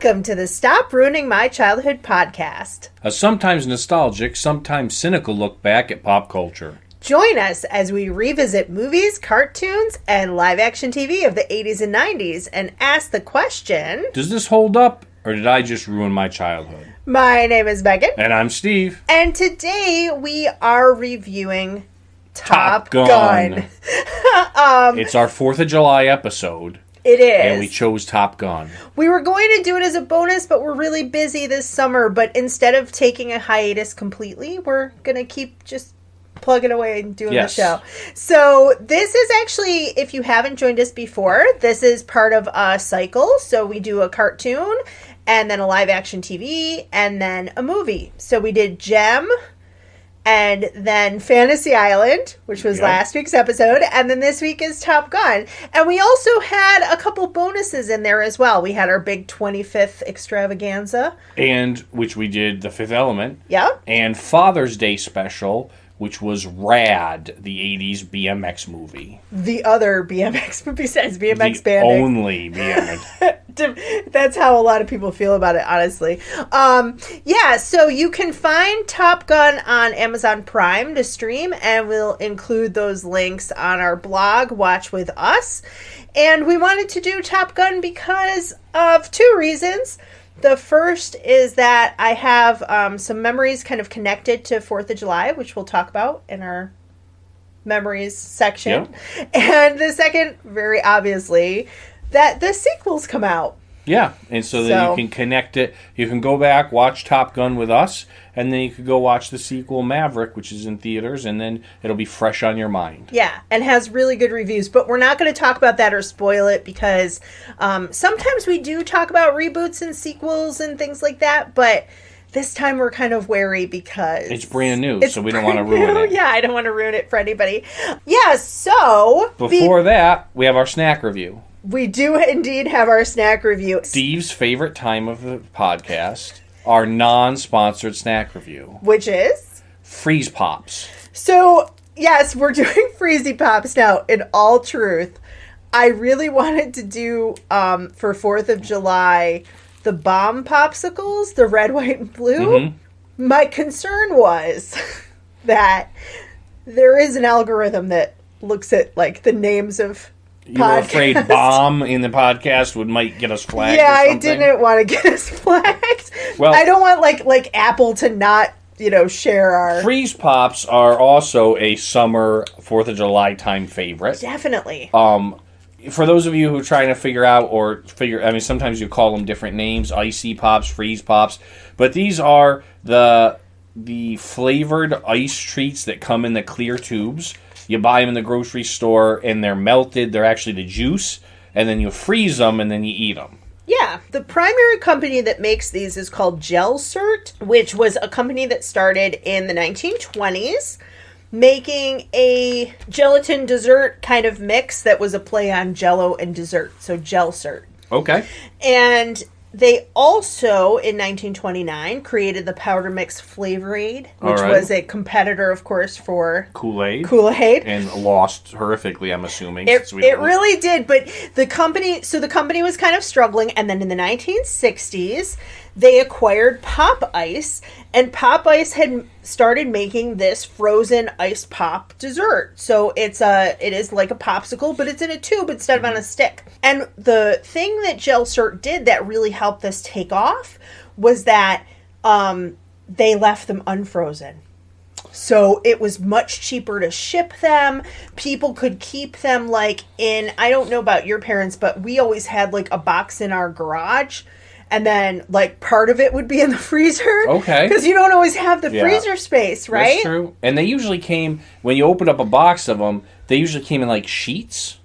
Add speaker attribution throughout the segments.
Speaker 1: Welcome to the Stop Ruining My Childhood podcast.
Speaker 2: A sometimes nostalgic, sometimes cynical look back at pop culture.
Speaker 1: Join us as we revisit movies, cartoons, and live-action TV of the 80s and 90s and ask the question...
Speaker 2: Does this hold up, or did I just ruin my childhood?
Speaker 1: My name is Megan.
Speaker 2: And I'm Steve.
Speaker 1: And today we are reviewing Top
Speaker 2: Gun. It's our 4th of July episode.
Speaker 1: It is.
Speaker 2: And we chose Top Gun.
Speaker 1: We were going to do it as a bonus, but we're really busy this summer. But instead of taking a hiatus completely, we're going to keep just plugging away and doing the show. So this is actually, if you haven't joined us before, this is part of a cycle. So we do a cartoon, and then a live action TV, and then a movie. So we did Gem, and then Fantasy Island, which was last week's episode, and then this week is Top Gun. And we also had a couple bonuses in there as well. We had our big 25th extravaganza.
Speaker 2: And, which we did The Fifth Element.
Speaker 1: Yeah.
Speaker 2: And Father's Day special, which was Rad, the 80s BMX movie.
Speaker 1: The other BMX, besides BMX
Speaker 2: the
Speaker 1: Bandit.
Speaker 2: Only BMX.
Speaker 1: That's how a lot of people feel about it, honestly. So you can find Top Gun on Amazon Prime to stream, and we'll include those links on our blog, Watch With Us. And we wanted to do Top Gun because of two reasons. The first is that I have some memories kind of connected to 4th of July, which we'll talk about in our memories section. Yep. And the second, very obviously, that the sequels come out.
Speaker 2: Yeah, and so that you can connect it. You can go back, watch Top Gun with us, and then you could go watch the sequel Maverick, which is in theaters, and then it'll be fresh on your mind.
Speaker 1: Yeah, and has really good reviews. But we're not going to talk about that or spoil it because sometimes we do talk about reboots and sequels and things like that, but this time we're kind of wary because...
Speaker 2: It's brand new, so we don't want to ruin it.
Speaker 1: Yeah, I don't want to ruin it for anybody. Yeah, so...
Speaker 2: Before that, we have our snack review.
Speaker 1: We do indeed have our snack review.
Speaker 2: Steve's favorite time of the podcast, our non-sponsored snack review.
Speaker 1: Which is?
Speaker 2: Freezy Pops.
Speaker 1: So, yes, we're doing Freezy Pops now, in all truth. I really wanted to do, for 4th of July, the bomb popsicles, the red, white, and blue. Mm-hmm. My concern was that there is an algorithm that looks at, like, the names of
Speaker 2: you were afraid bomb in the podcast might get us flagged.
Speaker 1: Yeah, I didn't want to get us flagged. Well, I don't want like Apple to not, share our...
Speaker 2: Freezy Pops are also a summer 4th of July time favorite.
Speaker 1: Definitely.
Speaker 2: For those of you who are trying to figure out sometimes you call them different names, Icy Pops, Freezy Pops, but these are the flavored ice treats that come in the clear tubes. You buy them in the grocery store, and they're melted. They're actually the juice, and then you freeze them, and then you eat them.
Speaker 1: Yeah. The primary company that makes these is called Gelsert, which was a company that started in the 1920s, making a gelatin dessert kind of mix that was a play on Jell-O and dessert, so Gelsert.
Speaker 2: Okay.
Speaker 1: And they also, in 1929, created the powder mix Flavor Aid, which was a competitor, of course, for
Speaker 2: Kool-Aid.
Speaker 1: And
Speaker 2: lost horrifically, I'm assuming.
Speaker 1: It really did, but the company was kind of struggling, and then in the 1960s, they acquired Pop Ice, and Pop Ice had started making this frozen ice pop dessert. So it is like a popsicle, but it's in a tube instead of on a stick. And the thing that Gelsert did that really helped this take off was that they left them unfrozen. So it was much cheaper to ship them. People could keep them I don't know about your parents, but we always had a box in our garage. And then, part of it would be in the freezer. Okay. Because you don't always have the freezer space, right?
Speaker 2: That's true. And they usually came, when you opened up a box of them, they usually came in, sheets.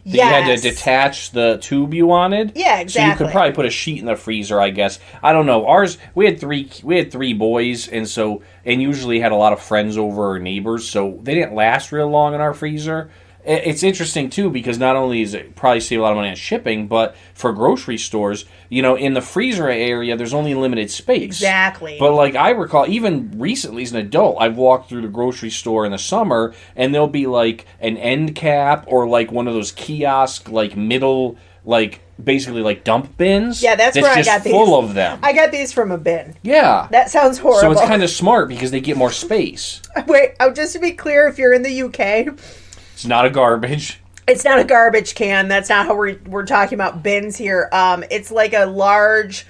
Speaker 2: Yes. You had to detach the tube you wanted.
Speaker 1: Yeah, exactly.
Speaker 2: So you could probably put a sheet in the freezer, I guess. I don't know. Ours, we had three boys, and usually had a lot of friends over or neighbors, so they didn't last real long in our freezer. It's interesting, too, because not only is it probably save a lot of money on shipping, but for grocery stores, in the freezer area, there's only limited space.
Speaker 1: Exactly.
Speaker 2: But, I recall, even recently as an adult, I've walked through the grocery store in the summer, and there'll be, an end cap or, one of those kiosk, middle basically like dump bins.
Speaker 1: Yeah, that's where I got these.
Speaker 2: Full of them.
Speaker 1: I got these from a bin.
Speaker 2: Yeah.
Speaker 1: That sounds horrible.
Speaker 2: So it's kind of smart because they get more space.
Speaker 1: Wait, just to be clear, if you're in the UK...
Speaker 2: It's not a garbage.
Speaker 1: It's not a garbage can. That's not how we're talking about bins here. It's like a large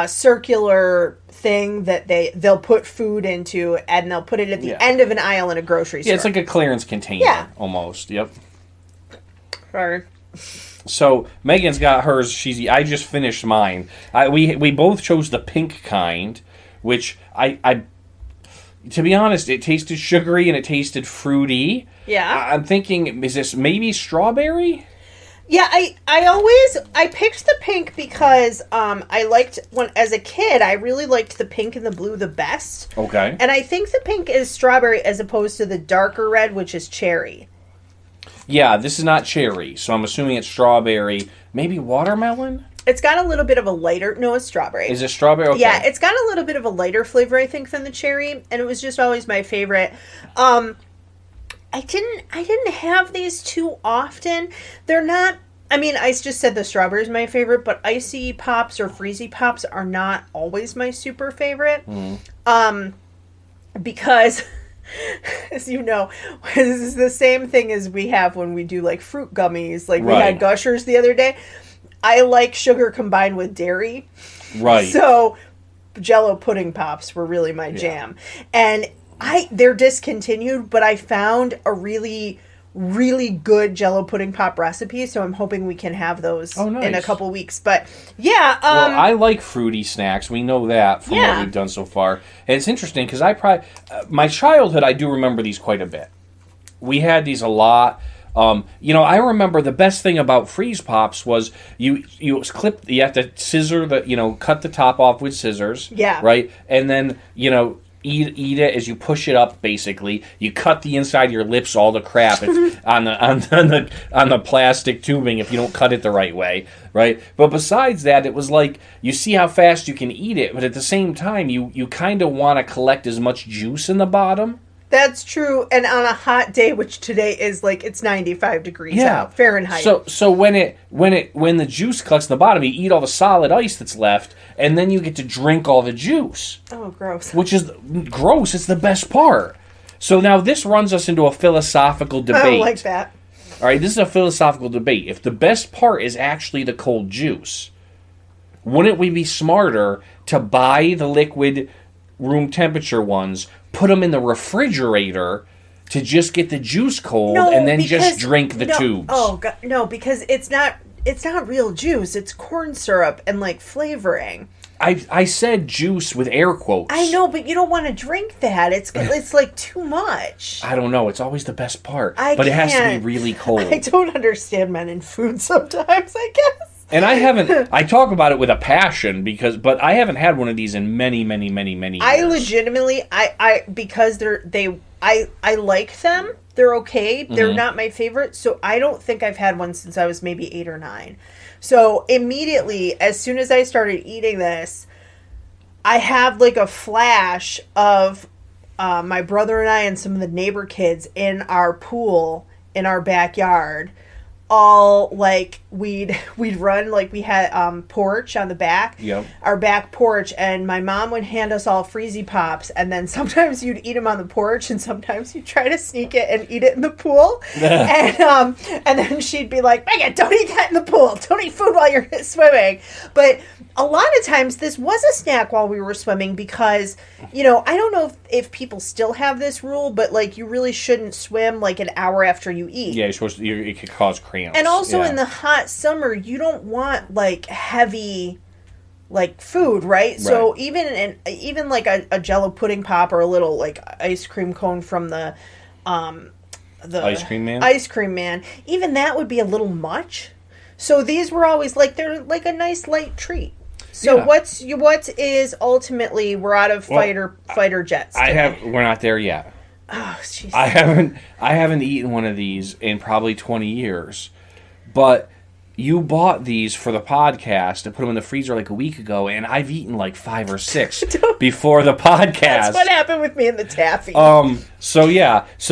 Speaker 1: circular thing that they'll put food into, and they'll put it at the end of an aisle in a grocery store.
Speaker 2: Yeah, it's like a clearance container almost. Yep.
Speaker 1: Sorry.
Speaker 2: So Megan's got hers. I just finished mine. We both chose the pink kind, which I to be honest, it tasted sugary and it tasted fruity.
Speaker 1: Yeah.
Speaker 2: I'm thinking, is this maybe strawberry?
Speaker 1: Yeah, I picked the pink because I liked, as a kid, I really liked the pink and the blue the best.
Speaker 2: Okay.
Speaker 1: And I think the pink is strawberry as opposed to the darker red, which is cherry.
Speaker 2: Yeah, this is not cherry, so I'm assuming it's strawberry. Maybe watermelon?
Speaker 1: It's got a little bit of a lighter... No, it's strawberry.
Speaker 2: Is it strawberry? Okay.
Speaker 1: Yeah, it's got a little bit of a lighter flavor, I think, than the cherry, and it was just always my favorite. I didn't have these too often. They're not... I mean, I just said the strawberry is my favorite, but icy pops or freezy pops are not always my super favorite. Because... As you know, this is the same thing as we have when we do like fruit gummies. Like we had Gushers the other day. I like sugar combined with dairy.
Speaker 2: Right.
Speaker 1: So Jell-O pudding pops were really my jam. And they're discontinued, but I found a really, really good Jell-O pudding pop recipe, so I'm hoping we can have those in a couple weeks. But yeah,
Speaker 2: well, I like fruity snacks. We know that from what we've done so far. And it's interesting because my childhood, I do remember these quite a bit. We had these a lot. I remember the best thing about Freeze Pops was you have to scissor cut the top off with scissors.
Speaker 1: Yeah.
Speaker 2: Right? And then, eat it as you push it up. Basically, you cut the inside of your lips, all the crap on the plastic tubing if you don't cut it the right way, right? But besides that, it was like you see how fast you can eat it, but at the same time, you kind of want to collect as much juice in the bottom.
Speaker 1: That's true, and on a hot day, which today is like it's 95 degrees out Fahrenheit.
Speaker 2: So when the juice collects in the bottom, you eat all the solid ice that's left, and then you get to drink all the juice.
Speaker 1: Oh, gross!
Speaker 2: Which is gross. It's the best part. So now this runs us into a philosophical debate.
Speaker 1: I don't like that.
Speaker 2: All right, this is a philosophical debate. If the best part is actually the cold juice, wouldn't we be smarter to buy the liquid room temperature ones, put them in the refrigerator to just get the juice cold, and then just drink the tubes?
Speaker 1: Oh, God, no, because it's not real juice. It's corn syrup and like flavoring.
Speaker 2: I said juice with air quotes.
Speaker 1: I know, but you don't want to drink that. It's like too much.
Speaker 2: I don't know. It's always the best part.
Speaker 1: But
Speaker 2: it has to be really cold.
Speaker 1: I don't understand men in food sometimes, I guess.
Speaker 2: And I talk about it with a passion but I haven't had one of these in many, many, many, many years.
Speaker 1: I legitimately, because I like them. They're okay. They're not my favorite. So I don't think I've had one since I was maybe 8 or 9. So immediately, as soon as I started eating this, I have like a flash of my brother and I and some of the neighbor kids in our pool in our backyard. All like we'd run, like we had porch on the back, our back porch, and my mom would hand us all Freezy Pops, and then sometimes you'd eat them on the porch, and sometimes you'd try to sneak it and eat it in the pool, and then she'd be like, Megan, don't eat that in the pool, don't eat food while you're swimming. But a lot of times this was a snack while we were swimming because, I don't know if people still have this rule, but like you really shouldn't swim like an hour after you eat.
Speaker 2: Yeah, it could cause cramps.
Speaker 1: And also in the hot summer, you don't want like heavy like food, right? So even like a Jell-O pudding pop or a little like ice cream cone from the
Speaker 2: Ice Cream Man,
Speaker 1: even that would be a little much. So these were always like they're like a nice light treat. So what is ultimately we're out of fighter jets today.
Speaker 2: We're not there yet.
Speaker 1: Oh, jeez.
Speaker 2: I haven't eaten one of these in probably 20 years. But you bought these for the podcast and put them in the freezer like a week ago, and I've eaten like 5 or 6 before the podcast.
Speaker 1: That's what happened with me and the taffy.
Speaker 2: So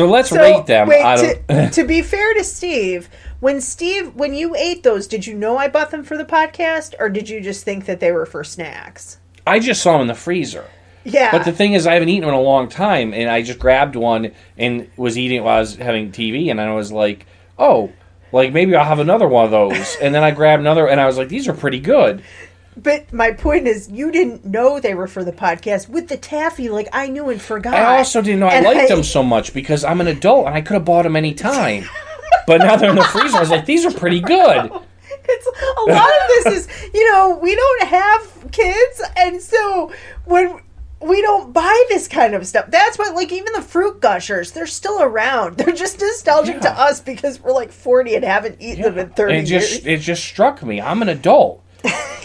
Speaker 2: let's rate them.
Speaker 1: Wait, to be fair to Steve, When you ate those, did you know I bought them for the podcast, or did you just think that they were for snacks?
Speaker 2: I just saw them in the freezer.
Speaker 1: Yeah.
Speaker 2: But the thing is, I haven't eaten in a long time, and I just grabbed one and was eating it while I was having TV, and I was like, oh, like maybe I'll have another one of those. And then I grabbed another, and I was like, these are pretty good.
Speaker 1: But my point is, you didn't know they were for the podcast. With the taffy, like, I knew and forgot.
Speaker 2: I also didn't know I liked them so much because I'm an adult and I could have bought them any time. But now they're in the freezer. I was like, these are pretty good.
Speaker 1: It's a lot of this is, we don't have kids, and so when we don't buy this kind of stuff. That's why, like, even the fruit gushers, they're still around. They're just nostalgic to us because we're like 40 and haven't eaten them in 30 years. It
Speaker 2: just struck me. I'm an adult.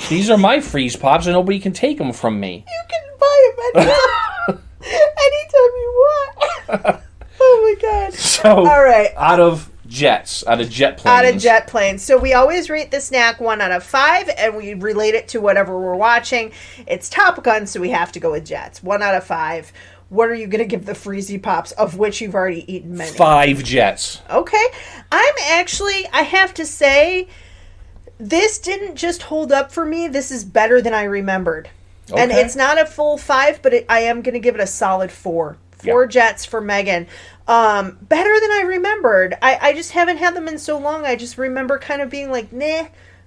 Speaker 2: These are my Freeze Pops, and nobody can take them from me.
Speaker 1: You can buy them anytime you want. Oh, my God.
Speaker 2: So,
Speaker 1: all right.
Speaker 2: Out of jet planes.
Speaker 1: So we always rate the snack 1 out of 5, and we relate it to whatever we're watching. It's Top Gun, so we have to go with jets. 1 out of 5. What are you going to give the Freezy Pops, of which you've already eaten many?
Speaker 2: 5 jets.
Speaker 1: Okay. I have to say, this didn't just hold up for me. This is better than I remembered. Okay. And it's not a full 5, but I am going to give it a solid 4. 4 jets for Megan. Better than I remembered. I just haven't had them in so long. I just remember kind of being like, nah.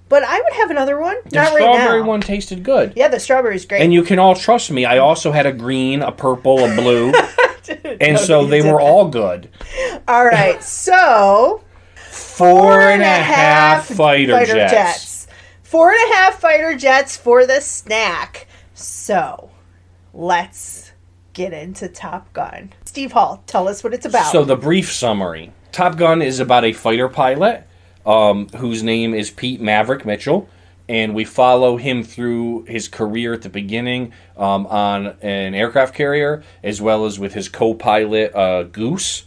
Speaker 1: But I would have another one.
Speaker 2: The strawberry one tasted good.
Speaker 1: Yeah, the strawberry's great.
Speaker 2: And you can all trust me. I also had a green, a purple, a blue. And so they were all good.
Speaker 1: All right. So
Speaker 2: 4.5 fighter jets.
Speaker 1: 4.5 fighter jets for the snack. So let's get into Top Gun. Steve Hall, tell us what it's about.
Speaker 2: So the brief summary. Top Gun is about a fighter pilot whose name is Pete Maverick Mitchell, and we follow him through his career at the beginning on an aircraft carrier, as well as with his co-pilot Goose.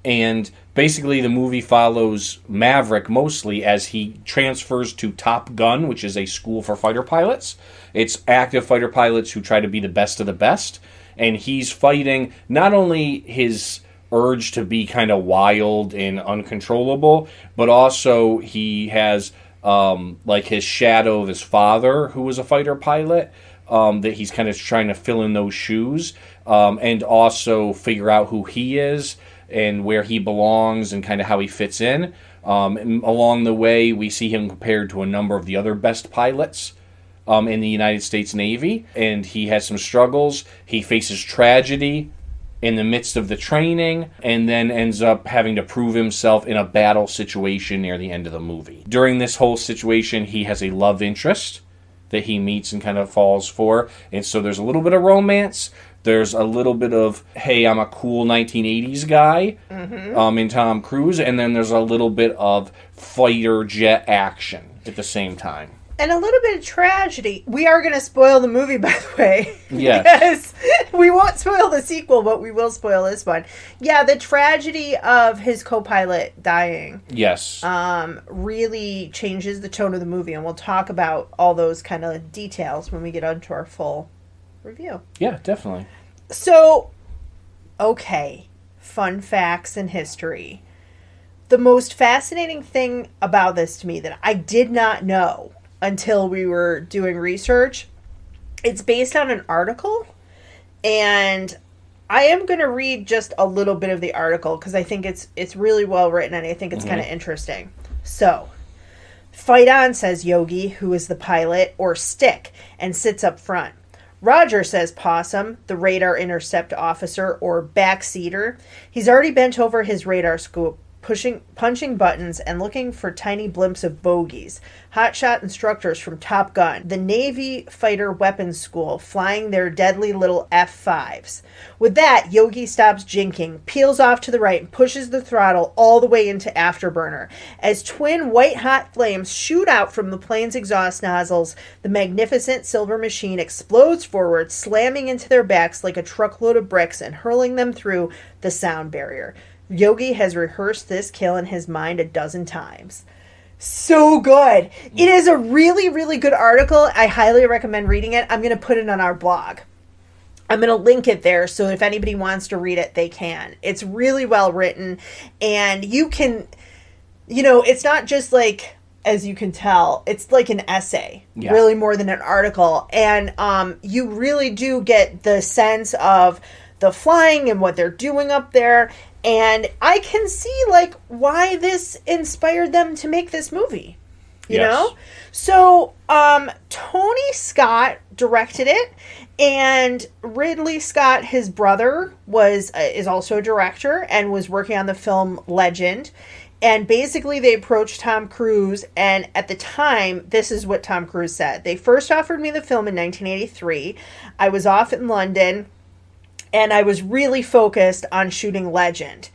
Speaker 2: And basically the movie follows Maverick mostly as he transfers to Top Gun, which is a school for fighter pilots. It's active fighter pilots who try to be the best of the best. And he's fighting not only his urge to be kind of wild and uncontrollable, but also he has like his shadow of his father, who was a fighter pilot, that he's kind of trying to fill in those shoes, and also figure out who he is and where he belongs and kind of how he fits in. And along the way, we see him compared to a number of the other best pilots in the United States Navy, and he has some struggles. He faces tragedy in the midst of the training, and then ends up having to prove himself in a battle situation near the end of the movie. During this whole situation, he has a love interest that he meets and kind of falls for, and so there's a little bit of romance. There's a little bit of, hey, I'm a cool 1980s guy in Tom Cruise, and then there's a little bit of fighter jet action at the same time.
Speaker 1: And a little bit of tragedy. We are going to spoil the movie, by the way.
Speaker 2: Yes.
Speaker 1: We won't spoil the sequel, but we will spoil this one. Yeah, the tragedy of his co-pilot dying.
Speaker 2: Yes.
Speaker 1: Really changes the tone of the movie, and we'll talk about all those kind of details when we get onto our full review.
Speaker 2: Yeah, definitely.
Speaker 1: So, okay. Fun facts and history. The most fascinating thing about this to me that I did not know until we were doing research, it's based on an article, and I am going to read just a little bit of the article because I think it's really well written, and I think it's kind of interesting. So, fight on, says Yogi, who is the pilot, or stick, and sits up front. Roger, says Possum, the radar intercept officer, or backseater. He's already bent over his radar scope, punching buttons and looking for tiny blimps of bogeys. Hotshot instructors from Top Gun, the Navy Fighter Weapons School, flying their deadly little F-5s. With that, Yogi stops jinking, peels off to the right, and pushes the throttle all the way into afterburner. As twin white-hot flames shoot out from the plane's exhaust nozzles, the magnificent silver machine explodes forward, slamming into their backs like a truckload of bricks and hurling them through the sound barrier. Yogi has rehearsed this kill in his mind a dozen times. So good. It is a really, really good article. I highly recommend reading it. I'm going to put it on our blog. I'm going to link it there, so if anybody wants to read it, they can. It's really well written, and you can it's not just like, as you can tell, it's like an essay, really more than an article. And you really do get the sense of the flying and what they're doing up there. And I can see, like, why this inspired them to make this movie, you know? So, Tony Scott directed it, and Ridley Scott, his brother, is also a director and was working on the film Legend. And basically, they approached Tom Cruise, and at the time, this is what Tom Cruise said. They first offered me the film in 1983. I was off in London, and I was really focused on shooting Legend.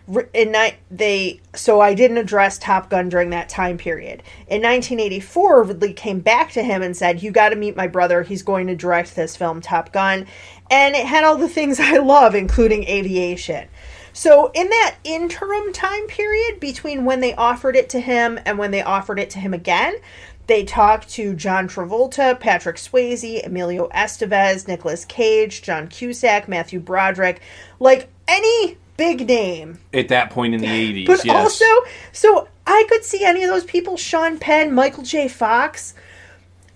Speaker 1: So I didn't address Top Gun during that time period. In 1984, Ridley came back to him and said, "You got to meet my brother. He's going to direct this film, Top Gun." And it had all the things I love, including aviation. So in that interim time period between when they offered it to him and when they offered it to him again, they talked to John Travolta, Patrick Swayze, Emilio Estevez, Nicolas Cage, John Cusack, Matthew Broderick, like any big name.
Speaker 2: At that point in the 80s,
Speaker 1: but also, so I could see any of those people, Sean Penn, Michael J. Fox.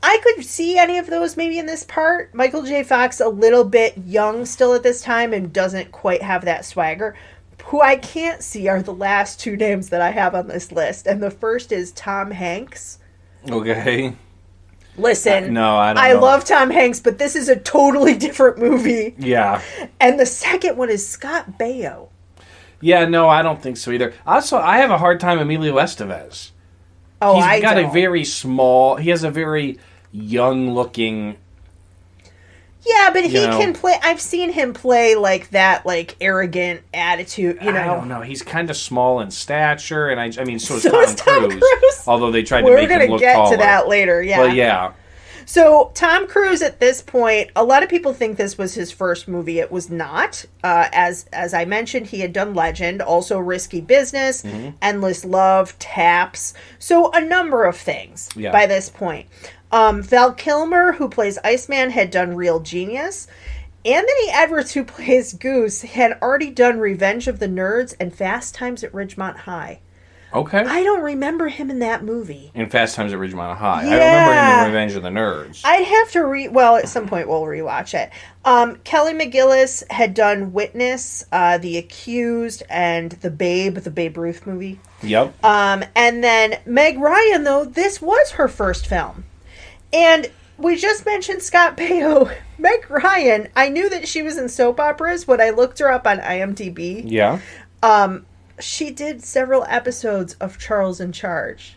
Speaker 1: I could see any of those maybe in this part. Michael J. Fox, a little bit young still at this time and doesn't quite have that swagger. Who I can't see are the last two names that I have on this list. And the first is Tom Hanks.
Speaker 2: Okay.
Speaker 1: Listen,
Speaker 2: no, I don't
Speaker 1: know. I love Tom Hanks, but this is a totally different movie.
Speaker 2: Yeah.
Speaker 1: And the second one is Scott Baio.
Speaker 2: Yeah, no, I don't think so either. Also, I have a hard time Emilio Estevez.
Speaker 1: Oh,
Speaker 2: He's got a very small, he has a very young-looking...
Speaker 1: Yeah, but he can play... I've seen him play like that, like, arrogant attitude,
Speaker 2: I don't know. He's kind of small in stature, and I mean, so is Tom Cruise. Although they tried to make him look taller.
Speaker 1: We're going to get to that later, yeah.
Speaker 2: But yeah.
Speaker 1: So, Tom Cruise at this point, a lot of people think this was his first movie. It was not. As I mentioned, he had done Legend, also Risky Business, Endless Love, Taps. So, a number of things by this point. Val Kilmer, who plays Iceman, had done Real Genius. Anthony Edwards, who plays Goose, had already done Revenge of the Nerds and Fast Times at Ridgemont High.
Speaker 2: Okay.
Speaker 1: I don't remember him in that movie.
Speaker 2: In Fast Times at Ridgemont High.
Speaker 1: Yeah.
Speaker 2: I remember him in Revenge of the Nerds.
Speaker 1: I'd have to well, at some point we'll rewatch it. Kelly McGillis had done Witness, The Accused, and The Babe Ruth movie.
Speaker 2: Yep.
Speaker 1: And then Meg Ryan, though, this was her first film. And we just mentioned Scott Baio. Meg Ryan, I knew that she was in soap operas when I looked her up on IMDb.
Speaker 2: Yeah.
Speaker 1: She did several episodes of Charles in Charge.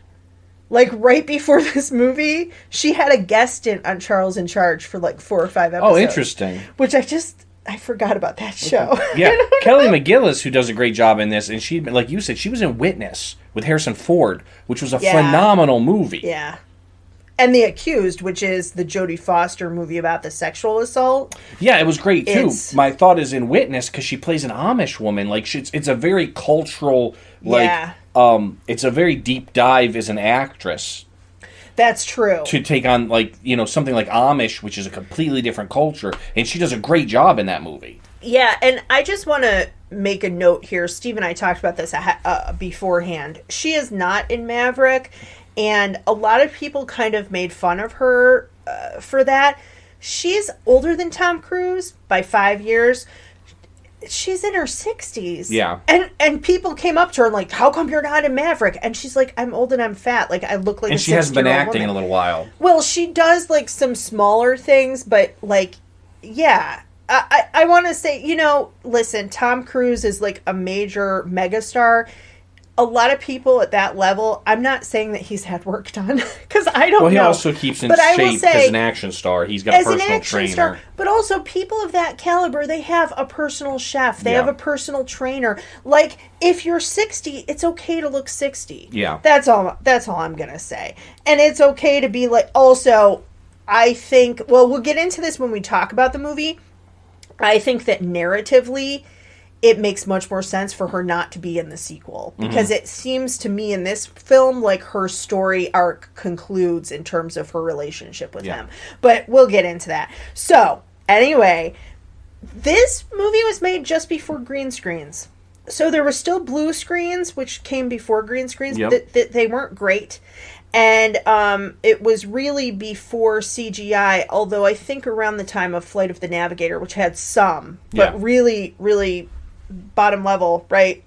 Speaker 1: Like, right before this movie, she had a guest stint on Charles in Charge for like 4 or 5 episodes.
Speaker 2: Oh, interesting.
Speaker 1: Which I forgot about that show.
Speaker 2: Yeah. Kelly McGillis, who does a great job in this, and she, like you said, she was in Witness with Harrison Ford, which was a phenomenal movie.
Speaker 1: Yeah. And The Accused, which is the Jodie Foster movie about the sexual assault.
Speaker 2: Yeah, it was great, too. My thought is in Witness, because she plays an Amish woman. Like, it's a very cultural, like, it's a very deep dive as an actress.
Speaker 1: That's true.
Speaker 2: To take on, like, something like Amish, which is a completely different culture. And she does a great job in that movie.
Speaker 1: Yeah, and I just want to make a note here. Steve and I talked about this beforehand. She is not in Maverick. And a lot of people kind of made fun of her for that. She's older than Tom Cruise by 5 years. She's in her 60s.
Speaker 2: Yeah.
Speaker 1: And people came up to her and like, how come you're not in Maverick? And she's like, I'm old and I'm fat. Like, I look like a 60-year-old woman. And she hasn't been acting in
Speaker 2: a little while.
Speaker 1: Well, she does like some smaller things, but like, yeah. I want to say, listen, Tom Cruise is like a major megastar. A lot of people at that level, I'm not saying that he's had work done, because I don't know.
Speaker 2: Well, he also keeps in shape as an action star. He's got a personal trainer.
Speaker 1: But also, people of that caliber, they have a personal chef. They have a personal trainer. Like, if you're 60, it's okay to look 60.
Speaker 2: Yeah.
Speaker 1: That's all I'm going to say. And it's okay to be like, also, I think, well, we'll get into this when we talk about the movie. I think that narratively, it makes much more sense for her not to be in the sequel. Because it seems to me in this film like her story arc concludes in terms of her relationship with him. But we'll get into that. So, anyway, this movie was made just before green screens. So there were still blue screens, which came before green screens.
Speaker 2: Yep.
Speaker 1: They weren't great. And it was really before CGI, although I think around the time of Flight of the Navigator, which had some, but really, really bottom level, right,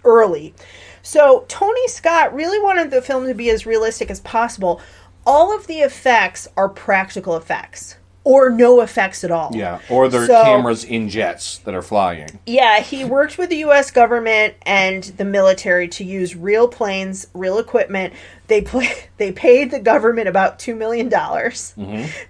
Speaker 1: early. So Tony Scott really wanted the film to be as realistic as possible. All of the effects are practical effects. Or no effects at all.
Speaker 2: Yeah, or they're cameras in jets that are flying.
Speaker 1: Yeah, he worked with the U.S. government and the military to use real planes, real equipment. They paid the government about $2 million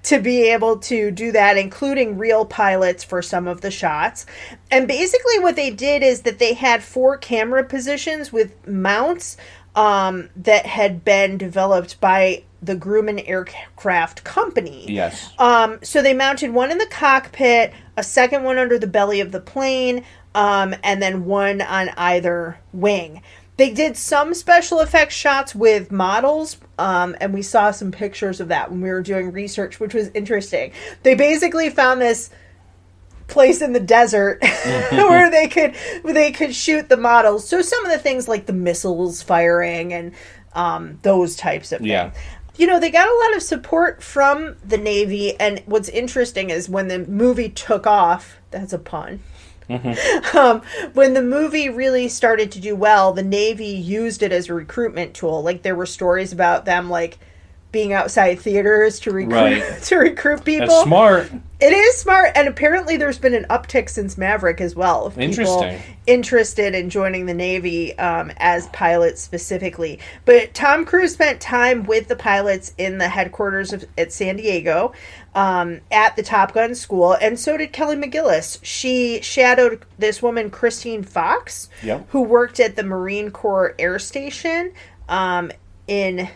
Speaker 1: to be able to do that, including real pilots for some of the shots. And basically what they did is that they had 4 camera positions with mounts that had been developed by the Grumman Aircraft Company.
Speaker 2: Yes.
Speaker 1: So they mounted one in the cockpit, a second one under the belly of the plane, and then one on either wing. They did some special effects shots with models, and we saw some pictures of that when we were doing research, which was interesting. They basically found this place in the desert where they could shoot the models. So some of the things like the missiles firing and those types of things.
Speaker 2: Yeah.
Speaker 1: You know, they got a lot of support from the Navy, and what's interesting is when the movie took off, that's a pun, when the movie really started to do well, the Navy used it as a recruitment tool. Like, there were stories about them, like, being outside theaters to recruit people.
Speaker 2: That's smart.
Speaker 1: It is smart, and apparently there's been an uptick since Maverick as well of people interested in joining the Navy as pilots specifically. But Tom Cruise spent time with the pilots in the headquarters at San Diego at the Top Gun school, and so did Kelly McGillis. She shadowed this woman, Christine Fox, who worked at the Marine Corps Air Station in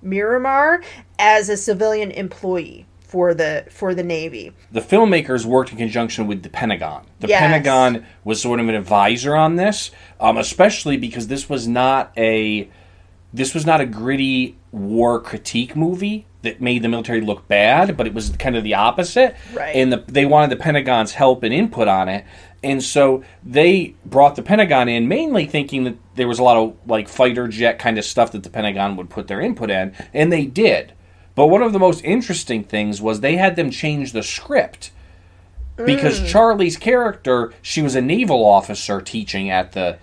Speaker 1: Miramar as a civilian employee for the Navy.
Speaker 2: The filmmakers worked in conjunction with the Pentagon. The Pentagon was sort of an advisor on this, especially because this was not a gritty war critique movie that made the military look bad, but it was kind of the opposite.
Speaker 1: Right.
Speaker 2: And they wanted the Pentagon's help and input on it. And so they brought the Pentagon in mainly thinking that there was a lot of like fighter jet kind of stuff that the Pentagon would put their input in, and they did. But one of the most interesting things was they had them change the script because Charlie's character, she was a naval officer teaching at the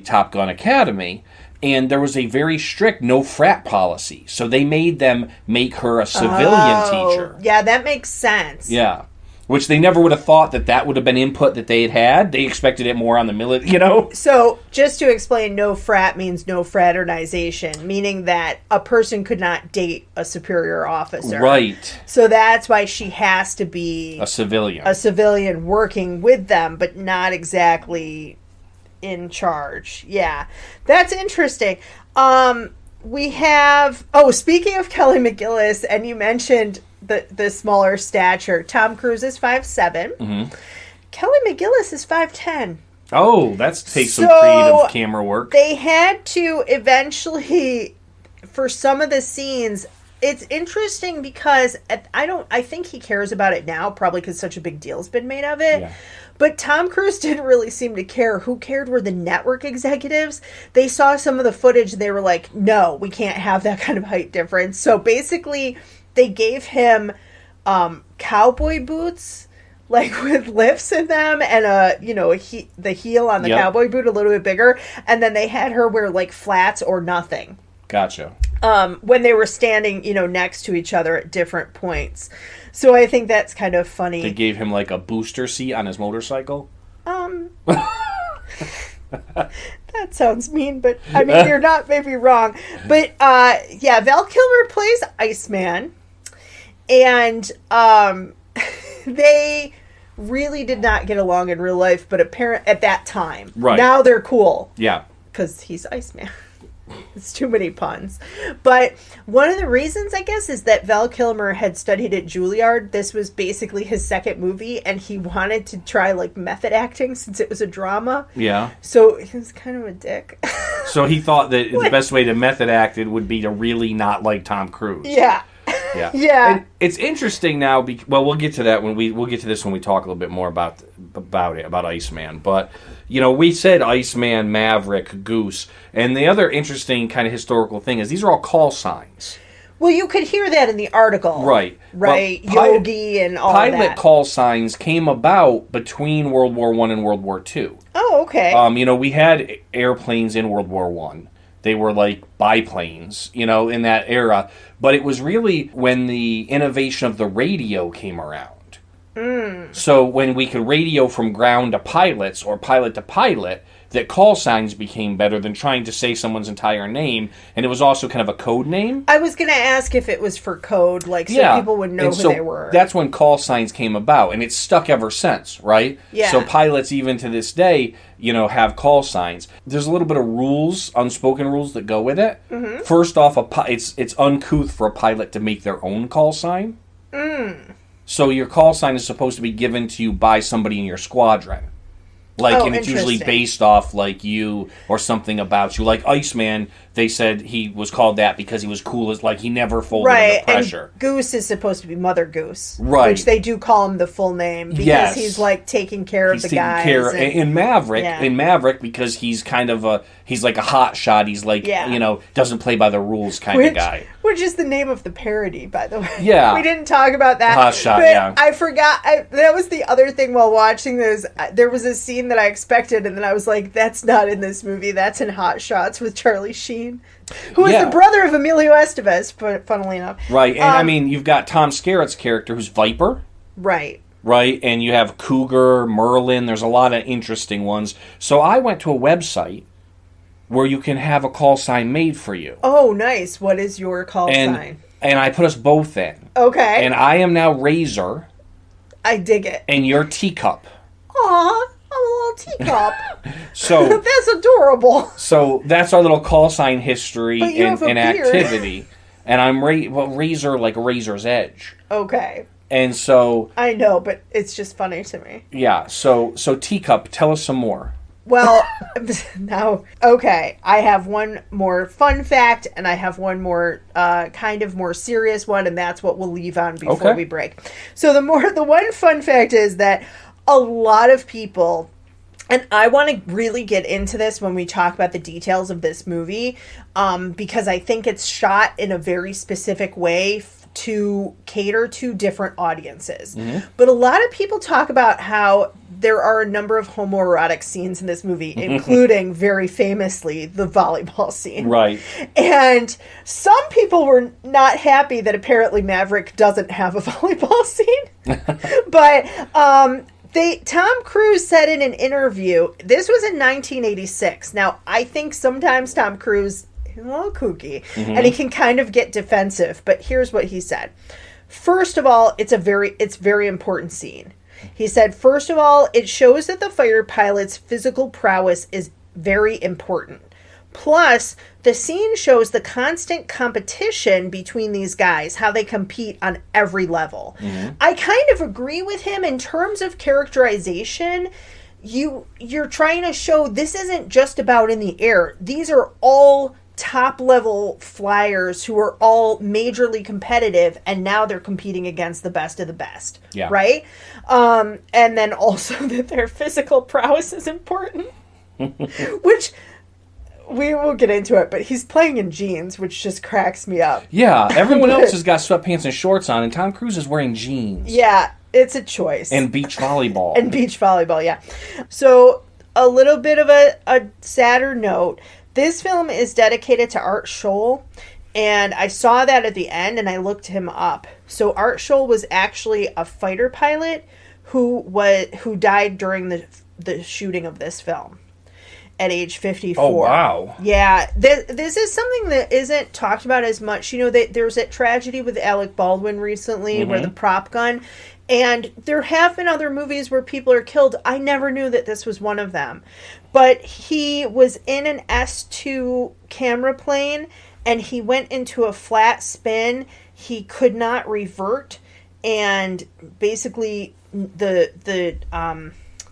Speaker 2: Top Gun Academy, and there was a very strict no frat policy. So they made them make her a civilian teacher.
Speaker 1: Yeah, that makes sense.
Speaker 2: Yeah. Which they never would have thought that would have been input that they had. They expected it more on the military, you know?
Speaker 1: So, just to explain, no frat means no fraternization, meaning that a person could not date a superior officer.
Speaker 2: Right.
Speaker 1: So that's why she has to be
Speaker 2: a civilian.
Speaker 1: A civilian working with them, but not exactly in charge. Yeah. That's interesting. We have... Oh, speaking of Kelly McGillis, and you mentioned the smaller stature. Tom Cruise is 5'7". Mm-hmm. Kelly McGillis is 5'10".
Speaker 2: Oh, that takes some creative camera work.
Speaker 1: They had to eventually, for some of the scenes, it's interesting because I think he cares about it now, probably because such a big deal's been made of it. Yeah. But Tom Cruise didn't really seem to care. Who cared were the network executives. They saw some of the footage and they were like, no, we can't have that kind of height difference. So basically, they gave him cowboy boots, like with lifts in them, and the heel on the cowboy boot a little bit bigger, and then they had her wear like flats or nothing.
Speaker 2: Gotcha.
Speaker 1: When they were standing, next to each other at different points. So I think that's kind of funny.
Speaker 2: They gave him like a booster seat on his motorcycle.
Speaker 1: That sounds mean, but I mean, you're not maybe wrong. But Val Kilmer plays Iceman. And they really did not get along in real life, but at that time.
Speaker 2: Right.
Speaker 1: Now they're cool.
Speaker 2: Yeah.
Speaker 1: Because he's Iceman. It's too many puns. But one of the reasons, I guess, is that Val Kilmer had studied at Juilliard. This was basically his second movie, and he wanted to try, like, method acting since it was a drama.
Speaker 2: Yeah.
Speaker 1: So he was kind of a dick.
Speaker 2: So he thought that the best way to method act it would be to really not like Tom Cruise.
Speaker 1: Yeah.
Speaker 2: Yeah.
Speaker 1: Yeah.
Speaker 2: And it's interesting now. Well, we'll get to that we'll get to this when we talk a little bit more about Iceman. But we said Iceman, Maverick, Goose, and the other interesting kind of historical thing is these are all call signs.
Speaker 1: Well, you could hear that in the article.
Speaker 2: Right.
Speaker 1: Right.
Speaker 2: Well,
Speaker 1: Yogi and all that.
Speaker 2: Pilot call signs came about between World War I and World War II.
Speaker 1: Oh, okay.
Speaker 2: We had airplanes in World War I. They were like biplanes, in that era. But it was really when the innovation of the radio came around. So when we could radio from ground to pilots or pilot to pilot, that call signs became better than trying to say someone's entire name. And it was also kind of a code name.
Speaker 1: I was going to ask if it was for code, so people would know who they were.
Speaker 2: That's when call signs came about. And it's stuck ever since, right?
Speaker 1: Yeah.
Speaker 2: So pilots, even to this day, have call signs. There's a little bit of rules, unspoken rules that go with it. Mm-hmm. First off, it's uncouth for a pilot to make their own call sign. So your call sign is supposed to be given to you by somebody in your squadron. And it's usually based off, you or something about you. Like Iceman, they said he was called that because he was cool as, he never folded under pressure.
Speaker 1: And Goose is supposed to be Mother Goose.
Speaker 2: Right.
Speaker 1: Which they do call him the full name because he's, taking care of the guys.
Speaker 2: In Maverick, because he's kind of he's like a hot shot. He's doesn't play by the rules kind of guy.
Speaker 1: Which is the name of the parody, by the way.
Speaker 2: Yeah.
Speaker 1: We didn't talk about that.
Speaker 2: Hot shot,
Speaker 1: but I forgot. That was the other thing while watching this. There was a scene that I expected, and then I was like, that's not in this movie. That's in Hot Shots with Charlie Sheen, who is the brother of Emilio Estevez, funnily enough.
Speaker 2: Right, and you've got Tom Skerritt's character, who's Viper.
Speaker 1: Right.
Speaker 2: Right, and you have Cougar, Merlin. There's a lot of interesting ones. So I went to a website where you can have a call sign made for you.
Speaker 1: Oh, nice. What is your call sign?
Speaker 2: And I put us both in.
Speaker 1: Okay.
Speaker 2: And I am now Razor.
Speaker 1: I dig it.
Speaker 2: And you're Teacup.
Speaker 1: Aw, I'm a little teacup.
Speaker 2: So
Speaker 1: that's adorable.
Speaker 2: So that's our little call sign history and activity. And I'm Razor, like a razor's edge.
Speaker 1: Okay.
Speaker 2: And so
Speaker 1: I know, but it's just funny to me.
Speaker 2: Yeah. So Teacup, tell us some more.
Speaker 1: Well, now, okay, I have one more fun fact, and I have one more kind of more serious one, and that's what we'll leave on before we break. So the one fun fact is that a lot of people, and I want to really get into this when we talk about the details of this movie, because I think it's shot in a very specific way to cater to different audiences. Mm-hmm. But a lot of people talk about how there are a number of homoerotic scenes in this movie, including, very famously, the volleyball scene.
Speaker 2: Right.
Speaker 1: And some people were not happy that apparently Maverick doesn't have a volleyball scene. But Tom Cruise said in an interview, this was in 1986. Now, I think sometimes Tom Cruise, he's a little kooky, and he can kind of get defensive. But here's what he said. First of all, it's very important scene. He said, first of all, it shows that the fighter pilot's physical prowess is very important. Plus, the scene shows the constant competition between these guys, how they compete on every level. Mm-hmm. I kind of agree with him in terms of characterization. You're trying to show this isn't just about in the air. These are all top-level flyers who are all majorly competitive, and now they're competing against the best of the best.
Speaker 2: Yeah.
Speaker 1: Right? And then also that their physical prowess is important. Which, we will get into it, but he's playing in jeans, which just cracks me up.
Speaker 2: Yeah, everyone else has got sweatpants and shorts on, and Tom Cruise is wearing jeans.
Speaker 1: Yeah, it's a choice.
Speaker 2: And beach volleyball.
Speaker 1: Yeah. So, a little bit of a sadder note. This film is dedicated to Art Scholl, and I saw that at the end, and I looked him up. So Art Scholl was actually a fighter pilot who died during the shooting of this film at age 54.
Speaker 2: Oh, wow.
Speaker 1: Yeah. This is something that isn't talked about as much. There was that tragedy with Alec Baldwin recently where the prop gun, and there have been other movies where people are killed. I never knew that this was one of them. But he was in an S2 camera plane, and he went into a flat spin. He could not revert, and basically the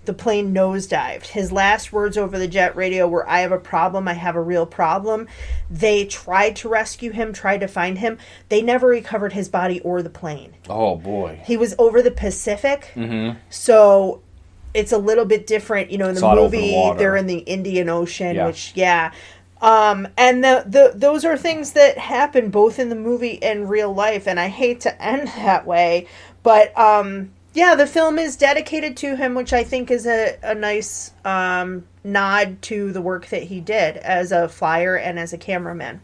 Speaker 1: the plane nosedived. His last words over the jet radio were, "I have a problem. I have a real problem." They tried to rescue him, tried to find him. They never recovered his body or the plane.
Speaker 2: Oh, boy.
Speaker 1: He was over the Pacific. So it's a little bit different. You know, in the movie, they're in the Indian Ocean, which, and those are things that happen both in the movie and real life, and I hate to end that way, but the film is dedicated to him, which I think is a nice nod to the work that he did as a flyer and as a cameraman.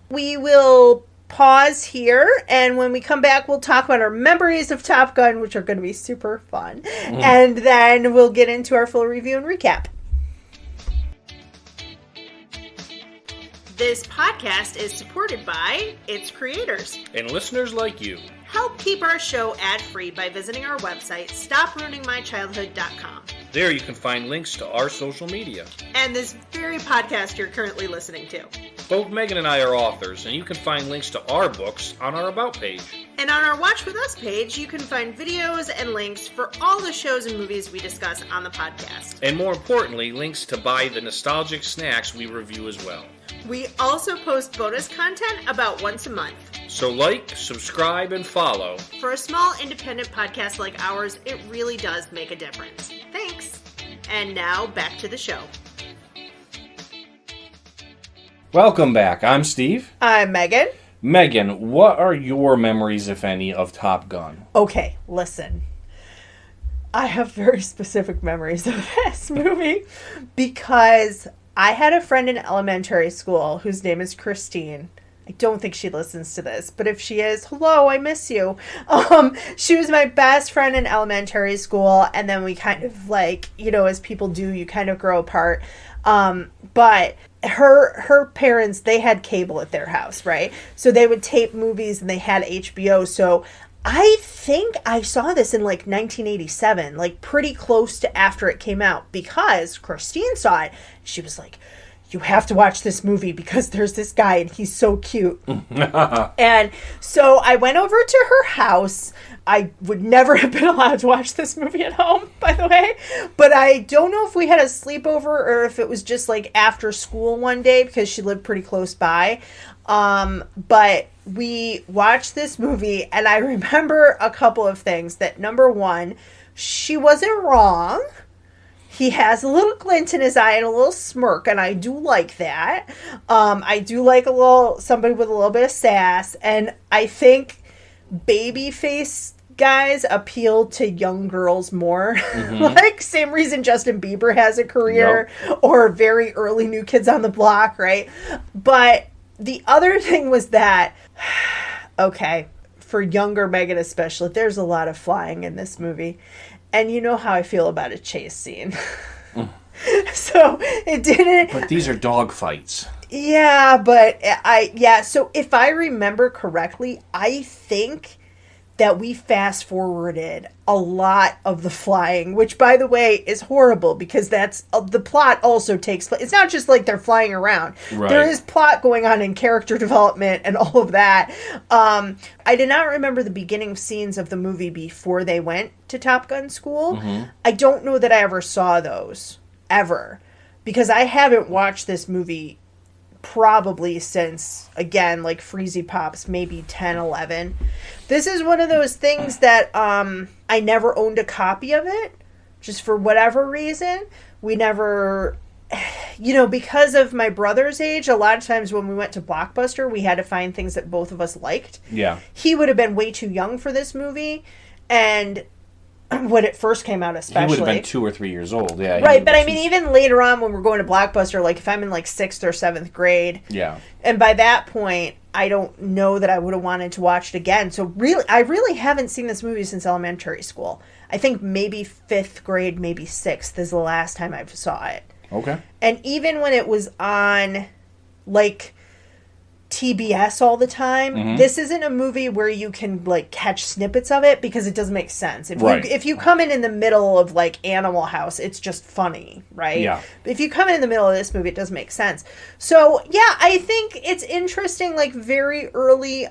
Speaker 1: We will pause here, and when we come back, we'll talk about our memories of Top Gun, which are going to be super fun, and then we'll get into our full review and recap. This podcast is supported by its creators
Speaker 2: and listeners like you.
Speaker 1: Help keep our show ad-free by visiting our website, stopruiningmychildhood.com.
Speaker 2: There you can find links to our social media.
Speaker 1: And this very podcast you're currently listening to.
Speaker 2: Both Megan and I are authors, and you can find links to our books on our About page.
Speaker 1: And on our Watch With Us page, you can find videos and links for all the shows and movies we discuss on the podcast.
Speaker 2: And more importantly, links to buy the nostalgic snacks we review as well.
Speaker 1: We also post bonus content about once a month.
Speaker 2: So like, subscribe, and follow.
Speaker 1: For a small independent podcast like ours, it really does make a difference. Thanks. And now, back to the show.
Speaker 2: Welcome back. I'm Steve.
Speaker 1: I'm Megan.
Speaker 2: Megan, what are your memories, if any, of Top Gun?
Speaker 1: Okay, listen. I have very specific memories of this movie because I had a friend in elementary school whose name is Christine. I don't think she listens to this, but if she is, hello, I miss you. She was my best friend in elementary school, and then we kind of as people do, you kind of grow apart. But her parents, they had cable at their house, right? So they would tape movies, and they had HBO. So I think I saw this in 1987, pretty close to after it came out, because Christine saw it. She was like, "You have to watch this movie because there's this guy and he's so cute." And so I went over to her house. I would never have been allowed to watch this movie at home, by the way. But I don't know if we had a sleepover or if it was just after school one day, because she lived pretty close by. But we watched this movie, and I remember a couple of things. That number one, she wasn't wrong. He has a little glint in his eye and a little smirk, and I do like that. I do like somebody with a little bit of sass, and I think babyface guys appeal to young girls more. Same reason Justin Bieber has a career, or very early New Kids on the Block, right? But the other thing was that, okay, for younger Megan especially, there's a lot of flying in this movie. And you know how I feel about a chase scene. So it didn't...
Speaker 2: But these are dog fights.
Speaker 1: Yeah, but so if I remember correctly, I think that we fast forwarded a lot of the flying, which, by the way, is horrible, because that's the plot also takes place. It's not just they're flying around. Right. There is plot going on in character development and all of that. I did not remember the beginning scenes of the movie before they went to Top Gun school. I don't know that I ever saw those, ever, because I haven't watched this movie probably since, again, Freezy Pops, maybe 10, 11. This is one of those things that I never owned a copy of it, just for whatever reason. We never, because of my brother's age, a lot of times when we went to Blockbuster, we had to find things that both of us liked. Yeah. He would have been way too young for this movie, and when it first came out, especially.
Speaker 2: He would have been 2 or 3 years old, yeah.
Speaker 1: Right, but I mean, even later on when we're going to Blockbuster, if I'm in 6th or 7th grade. Yeah. And by that point, I don't know that I would have wanted to watch it again. So really, I really haven't seen this movie since elementary school. I think maybe 5th grade, maybe 6th is the last time I saw it. Okay. And even when it was on, TBS all the time. This isn't a movie where you can catch snippets of it, because it doesn't make sense. If you come in the middle of Animal House, it's just funny, right? Yeah. If you come in the middle of this movie, it doesn't make sense. So yeah, I think it's interesting. Very early,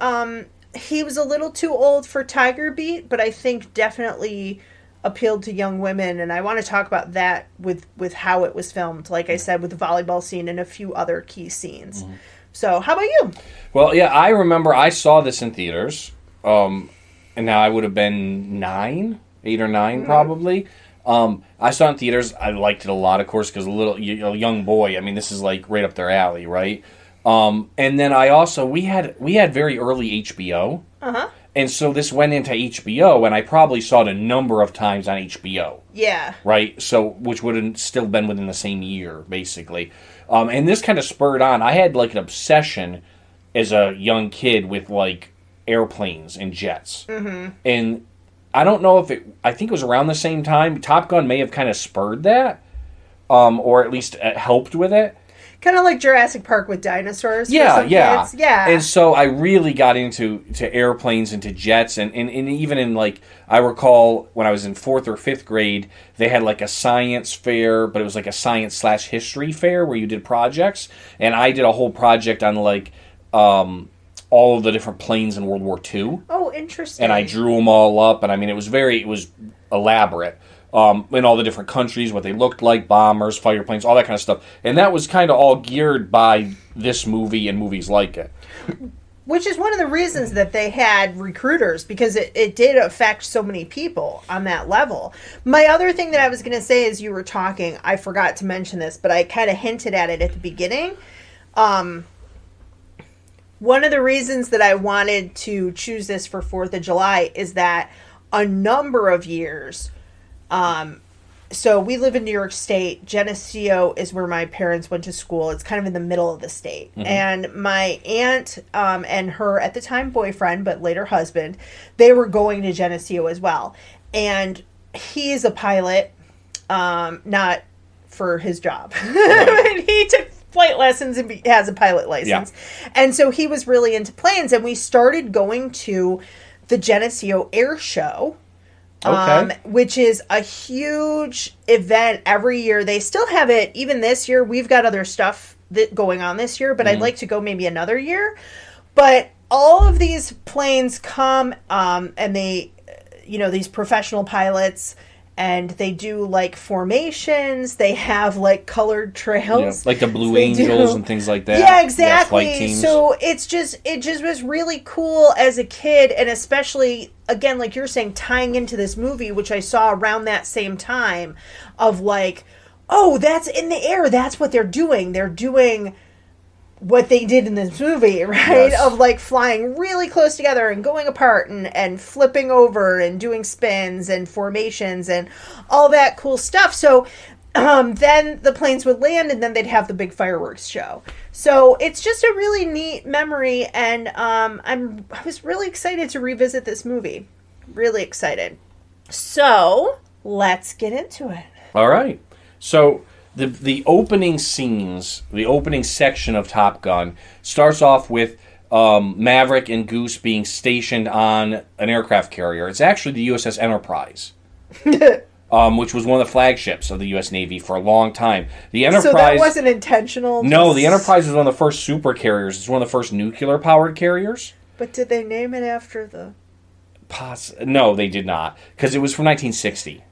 Speaker 1: he was a little too old for Tiger Beat, but I think definitely appealed to young women, and I want to talk about that with how it was filmed. Like I said, with the volleyball scene and a few other key scenes. Mm-hmm. So, how about you?
Speaker 2: Well, yeah, I remember I saw this in theaters, and now I would have been 8 or 9 probably. I saw it in theaters. I liked it a lot, of course, because a young boy. I mean, this is like right up their alley, right? And then we had very early HBO.
Speaker 1: Uh-huh.
Speaker 2: And so this went into HBO, and I probably saw it a number of times on HBO.
Speaker 1: Yeah.
Speaker 2: Right? So, which would have still been within the same year, basically. And this kind of spurred on. I had, like, an obsession as a young kid with, like, airplanes and jets.
Speaker 1: Mm-hmm.
Speaker 2: And I don't know I think it was around the same time. Top Gun may have kind of spurred that, or at least helped with it.
Speaker 1: Kind of like Jurassic Park with dinosaurs.
Speaker 2: Yeah.
Speaker 1: Kids. Yeah.
Speaker 2: And so I really got into airplanes and to jets. And even in, like, I recall when I was in 4th or 5th grade, they had, like, a science fair, but it was like a science/history fair where you did projects. And I did a whole project on, like, all of the different planes in World War II.
Speaker 1: Oh, interesting.
Speaker 2: And I drew them all up. And, I mean, it was elaborate. In all the different countries, what they looked like, bombers, fighter planes, all that kind of stuff. And that was kind of all geared by this movie and movies like it.
Speaker 1: Which is one of the reasons that they had recruiters, because it did affect so many people on that level. My other thing that I was going to say as you were talking, I forgot to mention this, but I kind of hinted at it at the beginning. One of the reasons that I wanted to choose this for 4th of July is that a number of years... So we live in New York State. Geneseo is where my parents went to school. It's kind of in the middle of the state. Mm-hmm. And my aunt, and her at the time boyfriend, but later husband, they were going to Geneseo as well. And he's a pilot, not for his job. Right. He took flight lessons and has a pilot license. Yeah. And so he was really into planes, and we started going to the Geneseo Air Show.
Speaker 2: Okay.
Speaker 1: Which is a huge event every year. They still have it even this year. We've got other stuff going on this year, but I'd like to go maybe another year. But all of these planes come, and they, these professional pilots, and they do like formations. They have like colored trails,
Speaker 2: yeah, like the Blue Angels and things like that.
Speaker 1: Yeah, exactly.
Speaker 2: Yeah, flight teams.
Speaker 1: So it just was really cool as a kid, and especially again, like you're saying, tying into this movie, which I saw around that same time, of like, oh, that's in the air. That's what they're doing. They're doing what they did in this movie, right? Yes. Of like flying really close together and going apart and flipping over and doing spins and formations and all that cool stuff. So then the planes would land, and then they'd have the big fireworks show. So it's just a really neat memory, and I was really excited to revisit this movie. Really excited. So let's get into it.
Speaker 2: All right. So the opening scenes, the opening section of Top Gun starts off with Maverick and Goose being stationed on an aircraft carrier. It's actually the USS Enterprise. Which was one of the flagships of the U.S. Navy for a long time. The Enterprise. So
Speaker 1: that wasn't intentional?
Speaker 2: No, the Enterprise was one of the first super carriers. It's one of the first nuclear-powered carriers.
Speaker 1: But did they name it after the...
Speaker 2: No, they did not. Because it was from 1960.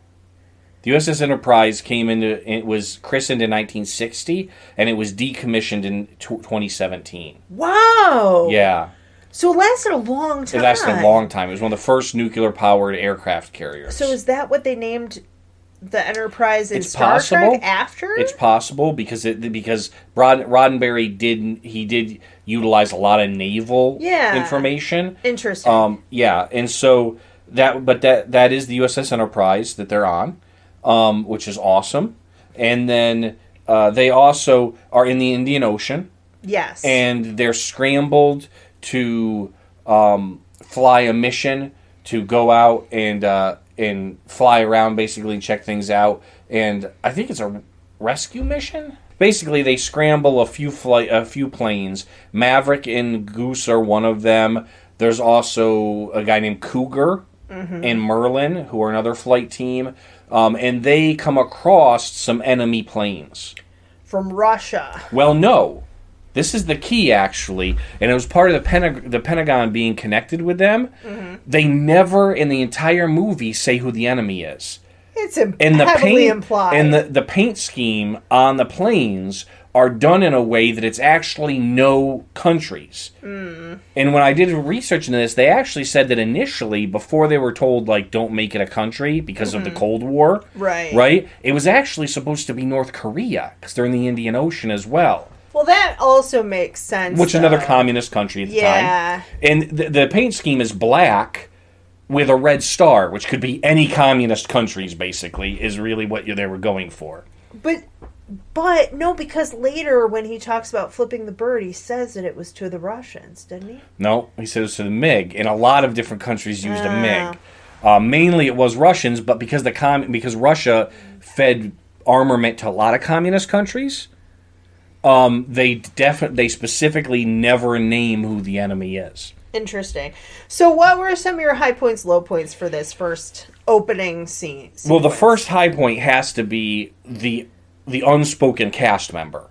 Speaker 2: The USS Enterprise it was christened in 1960, and it was decommissioned in 2017.
Speaker 1: Wow!
Speaker 2: Yeah.
Speaker 1: So it lasted a long time.
Speaker 2: It lasted a long time. It was one of the first nuclear-powered aircraft carriers.
Speaker 1: So is that what they named the Enterprise in Star Trek after?
Speaker 2: It's possible because Roddenberry did utilize a lot of naval information.
Speaker 1: Interesting.
Speaker 2: Yeah, and so that is the USS Enterprise that they're on, which is awesome. And then they also are in the Indian Ocean.
Speaker 1: Yes.
Speaker 2: And they're scrambled to fly a mission to go out and fly around basically and check things out. And I think it's a rescue mission. Basically, they scramble a few planes. Maverick and Goose are one of them. There's also a guy named Cougar and Merlin, who are another flight team. And they come across some enemy planes.
Speaker 1: From Russia.
Speaker 2: Well, no. This is the key, actually, and it was part of the Pentagon being connected with them. Mm-hmm. They never, in the entire movie, say who the enemy is.
Speaker 1: It's heavily implied.
Speaker 2: And the paint scheme on the planes are done in a way that it's actually no countries. Mm. And when I did research into this, they actually said that initially, before they were told, like, don't make it a country because of the Cold War, right? It was actually supposed to be North Korea, because they're in the Indian Ocean as well.
Speaker 1: Well, that also makes sense.
Speaker 2: Which is another communist country at the time. And the paint scheme is black with a red star, which could be any communist countries, basically, is really what they were going for.
Speaker 1: But no, because later when he talks about flipping the bird, he says that it was to the Russians, didn't he?
Speaker 2: No, he said it was to the MiG, and a lot of different countries used a MiG. Mainly it was Russians, but because because Russia fed armament to a lot of communist countries, they specifically never name who the enemy is.
Speaker 1: Interesting. So what were some of your high points, low points for this first opening scene?
Speaker 2: Well, the first high point has to be the unspoken cast member.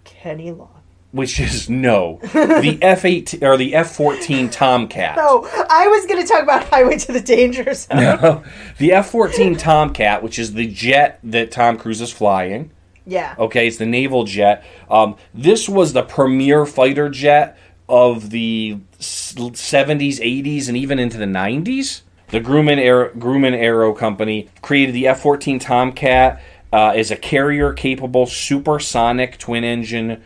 Speaker 1: Kenny Long.
Speaker 2: Which is the F-18 or the F-14 Tomcat.
Speaker 1: No, I was going to talk about Highway to the Danger Zone.
Speaker 2: No, the F-14 Tomcat, which is the jet that Tom Cruise is flying.
Speaker 1: Yeah.
Speaker 2: Okay, it's the naval jet. This was the premier fighter jet of the 70s, 80s, and even into the 90s. The Grumman Aero Company created the F-14 Tomcat as a carrier-capable supersonic twin-engine,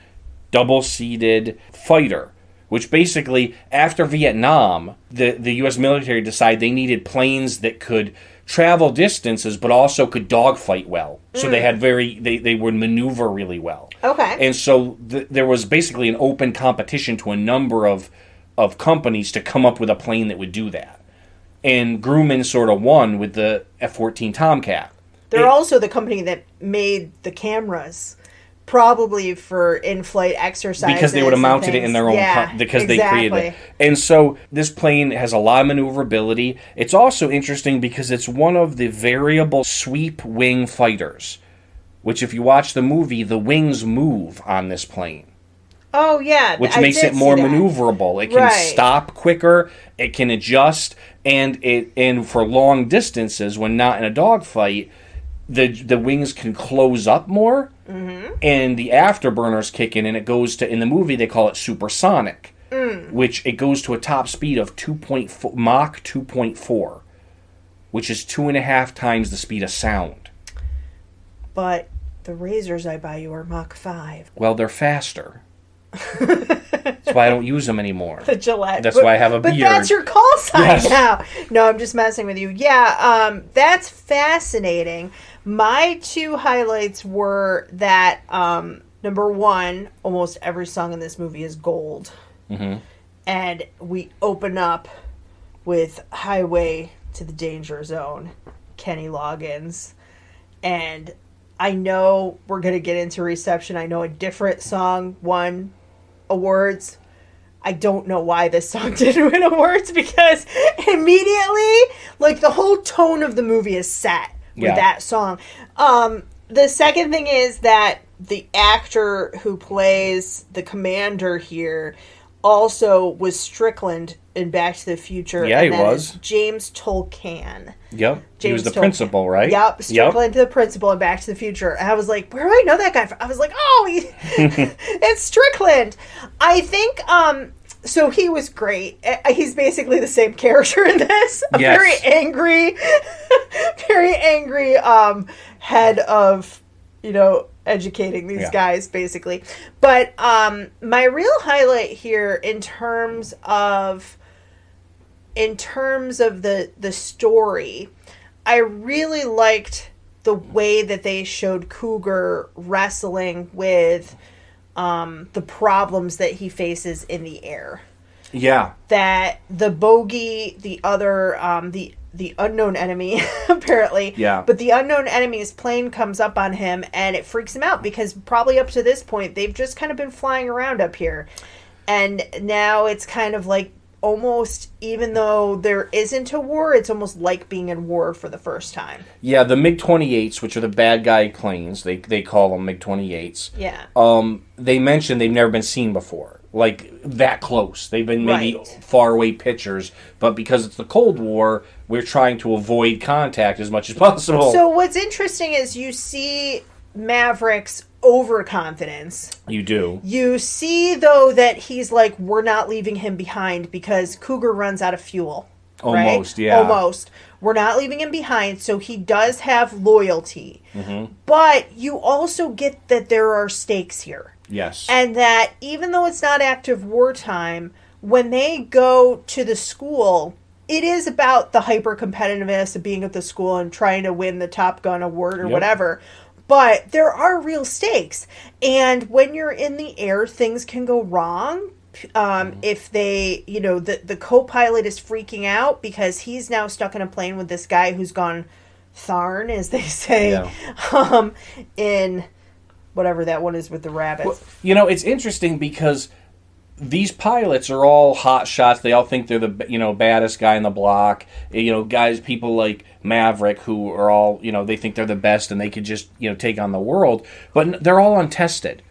Speaker 2: double-seated fighter, which basically, after Vietnam, the U.S. military decided they needed planes that could travel distances, but also could dogfight well. So they had they would maneuver really well.
Speaker 1: Okay.
Speaker 2: And so there was basically an open competition to a number of companies to come up with a plane that would do that. And Grumman sort of won with the F-14 Tomcat.
Speaker 1: They're also the company that made the cameras, probably for in-flight exercises.
Speaker 2: Because they would have mounted it in their own... because they created it. And so this plane has a lot of maneuverability. It's also interesting because it's one of the variable sweep wing fighters, which if you watch the movie, the wings move on this plane.
Speaker 1: Oh, yeah.
Speaker 2: Which makes it more maneuverable. It can stop quicker, it can adjust, and for long distances, when not in a dogfight, the wings can close up more, and the afterburners kick in, and it goes to, in the movie, they call it supersonic, which it goes to a top speed of Mach 2.4, which is 2.5 times the speed of sound.
Speaker 1: But the razors I buy you are Mach 5.
Speaker 2: Well, they're faster. That's why I don't use them anymore.
Speaker 1: The Gillette.
Speaker 2: That's why I have a beard.
Speaker 1: But that's your call sign now. No, I'm just messing with you. Yeah, that's fascinating. My two highlights were that, number one, almost every song in this movie is gold. Mm-hmm. And we open up with Highway to the Danger Zone, Kenny Loggins. And I know we're going to get into reception. I know a different song won awards. I don't know why this song didn't win awards, because immediately, like, the whole tone of the movie is set with that song. The second thing is that the actor who plays the commander here also was Strickland in Back to the Future.
Speaker 2: Yeah, he was.
Speaker 1: James Tolkien.
Speaker 2: Yep. He was the principal, right?
Speaker 1: Yep. Strickland, the principal in Back to the Future. And I was like, where do I know that guy from? I was like, it's Strickland. I think, so he was great. He's basically the same character in this. A very angry head of, educating these guys, basically. But my real highlight here in terms of the story, I really liked the way that they showed Cougar wrestling with the problems that he faces in the air.
Speaker 2: Yeah.
Speaker 1: That the bogey, the other, the unknown enemy, apparently.
Speaker 2: Yeah.
Speaker 1: But the unknown enemy's plane comes up on him, and it freaks him out, because probably up to this point, they've just kind of been flying around up here. And now it's kind of like almost, even though there isn't a war, it's almost like being in war for the first time.
Speaker 2: Yeah, the MiG-28s, which are the bad guy planes, they call them MiG-28s.
Speaker 1: Yeah.
Speaker 2: They mentioned they've never been seen before. Like, that close. They've been maybe faraway pictures, but because it's the Cold War, we're trying to avoid contact as much as possible.
Speaker 1: So what's interesting is you see Maverick's overconfidence.
Speaker 2: You do.
Speaker 1: You see, though, that he's like, we're not leaving him behind because Cougar runs out of fuel.
Speaker 2: Almost,
Speaker 1: right?
Speaker 2: yeah.
Speaker 1: Almost. We're not leaving him behind, so he does have loyalty.
Speaker 2: Mm-hmm.
Speaker 1: But you also get that there are stakes here.
Speaker 2: Yes.
Speaker 1: And that even though it's not active wartime, when they go to the school, it is about the hyper-competitiveness of being at the school and trying to win the Top Gun award or whatever. But there are real stakes. And when you're in the air, things can go wrong. If they, the co-pilot is freaking out because he's now stuck in a plane with this guy who's gone Tharn, as they say, in whatever that one is with the rabbits.
Speaker 2: Well, it's interesting because these pilots are all hot shots. They all think they're the baddest guy in the block. People like Maverick who are all they think they're the best and they could just take on the world, but they're all untested.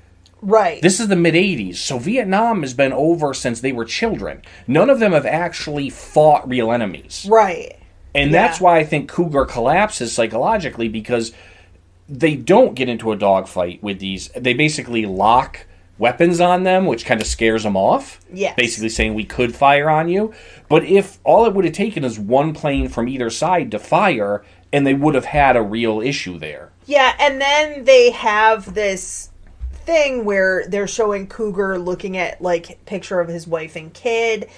Speaker 1: Right.
Speaker 2: This is the mid-'80s, so Vietnam has been over since they were children. None of them have actually fought real enemies.
Speaker 1: Right.
Speaker 2: And that's why I think Cougar collapses psychologically, because they don't get into a dogfight with these. They basically lock weapons on them, which kind of scares them off.
Speaker 1: Yes.
Speaker 2: Basically saying we could fire on you. But if all it would have taken is one plane from either side to fire, and they would have had a real issue there.
Speaker 1: Yeah, and then they have this thing where they're showing Cougar looking at picture of his wife and kid,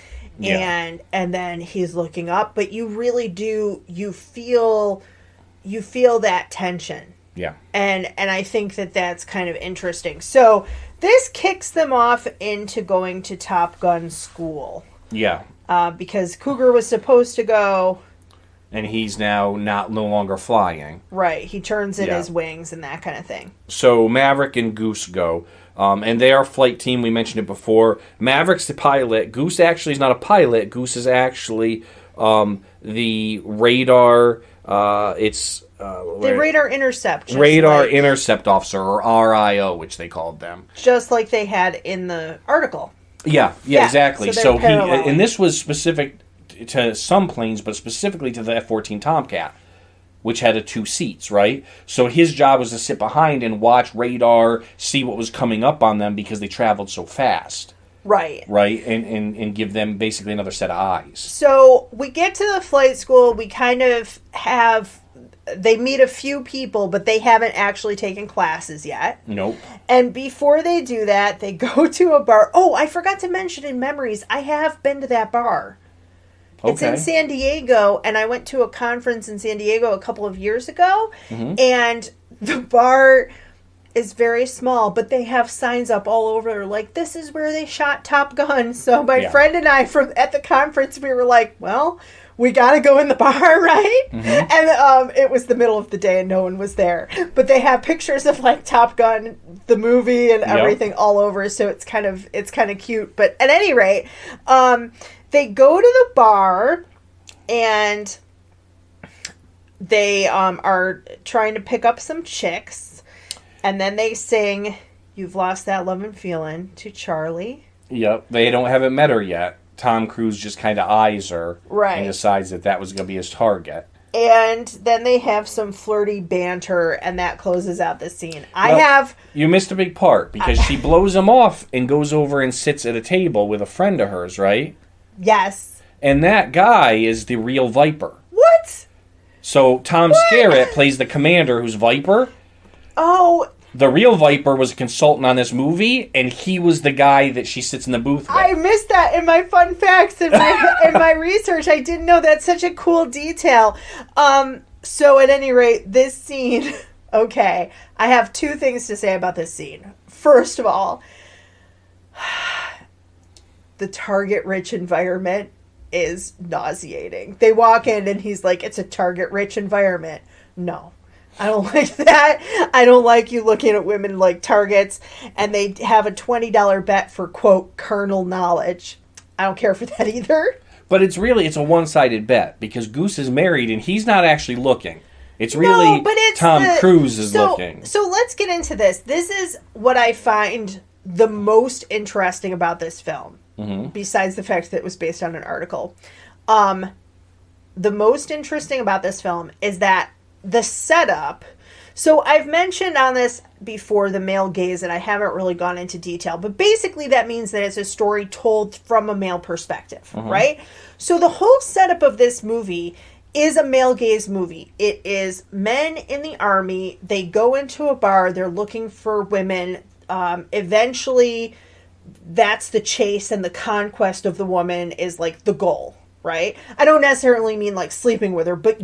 Speaker 1: and then he's looking up, but you really do you feel that tension.
Speaker 2: Yeah.
Speaker 1: And I think that's kind of interesting. So this kicks them off into going to Top Gun school.
Speaker 2: Yeah.
Speaker 1: Because Cougar was supposed to go,
Speaker 2: and he's now no longer flying.
Speaker 1: Right. He turns in his wings and that kind of thing. So
Speaker 2: Maverick and Goose go. And they are a flight team. We mentioned it before. Maverick's the pilot. Goose actually is not a pilot. Goose is actually the radar. The
Speaker 1: radar intercept.
Speaker 2: Intercept officer, or RIO, which they called them.
Speaker 1: Just like they had in the article.
Speaker 2: Yeah, exactly.
Speaker 1: So
Speaker 2: and this was specific to some planes, but specifically to the F-14 Tomcat, which had 2 seats, right? So his job was to sit behind and watch radar, see what was coming up on them because they traveled so fast.
Speaker 1: Right.
Speaker 2: Right, and give them basically another set of eyes.
Speaker 1: So we get to the flight school, we kind of have... They meet a few people, but they haven't actually taken classes yet.
Speaker 2: Nope.
Speaker 1: And before they do that, they go to a bar. Oh, I forgot to mention in Memories, I have been to that bar. Okay. It's in San Diego, and I went to a conference in San Diego a couple of years ago, and the bar is very small, but they have signs up all over, like, this is where they shot Top Gun. So my friend and I, at the conference, we were like, well... We gotta go in the bar, right? And it was the middle of the day and no one was there. But they have pictures of Top Gun, the movie, and everything all over. So it's kind of cute. But at any rate, they go to the bar and they are trying to pick up some chicks, and then they sing "You've Lost That Lovin' Feeling" to Charlie.
Speaker 2: Yep, they haven't met her yet. Tom Cruise just kind of eyes her and decides that was going to be his target. And
Speaker 1: then they have some flirty banter, and that closes out the scene.
Speaker 2: You missed a big part, because she blows him off and goes over and sits at a table with a friend of hers, right?
Speaker 1: Yes.
Speaker 2: And that guy is the real Viper.
Speaker 1: What?
Speaker 2: So Tom Skerritt plays the commander who's Viper.
Speaker 1: Oh,
Speaker 2: the real Viper was a consultant on this movie, and he was the guy that she sits in the booth with.
Speaker 1: I missed that in my fun facts in my research. I didn't know that's such a cool detail. So at any rate, this scene... Okay, I have 2 things to say about this scene. First of all, the target-rich environment is nauseating. They walk in, and he's like, it's a target-rich environment. No. I don't like that. I don't like you looking at women like targets. And they have a $20 bet for, quote, carnal knowledge. I don't care for that either.
Speaker 2: But it's a one-sided bet because Goose is married and he's not actually looking. It's really Tom Cruise is looking.
Speaker 1: So let's get into this. This is what I find the most interesting about this film, besides the fact that it was based on an article. The most interesting about this film is that the setup... So I've mentioned on this before the male gaze, and I haven't really gone into detail, but basically that means that it's a story told from a male perspective, right? So the whole setup of this movie is a male gaze movie. It is men in the army. They go into a bar. They're looking for women. Eventually, that's the chase and the conquest of the woman is like the goal. Right? I don't necessarily mean like sleeping with her, but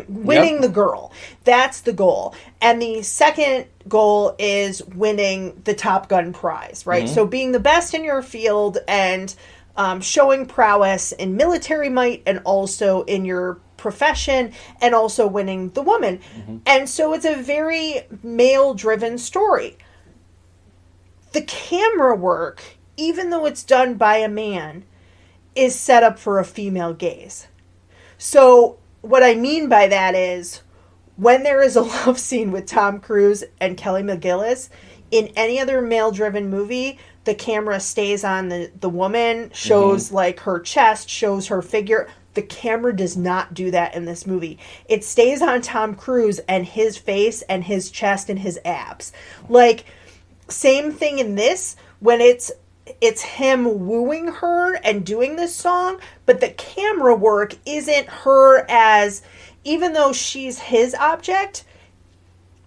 Speaker 1: winning the girl. That's the goal. And the second goal is winning the Top Gun prize, right? So being the best in your field and showing prowess in military might and also in your profession and also winning the woman. And so it's a very male-driven story. The camera work, even though it's done by a man, is set up for a female gaze. So what I mean by that is when there is a love scene with Tom Cruise and Kelly McGillis, in any other male-driven movie, the camera stays on the woman, shows like her chest, shows her figure. The camera does not do that in this movie. It stays on Tom Cruise and his face and his chest and his abs. Like, same thing in this, when it's him wooing her and doing this song, but the camera work isn't her as, even though she's his object,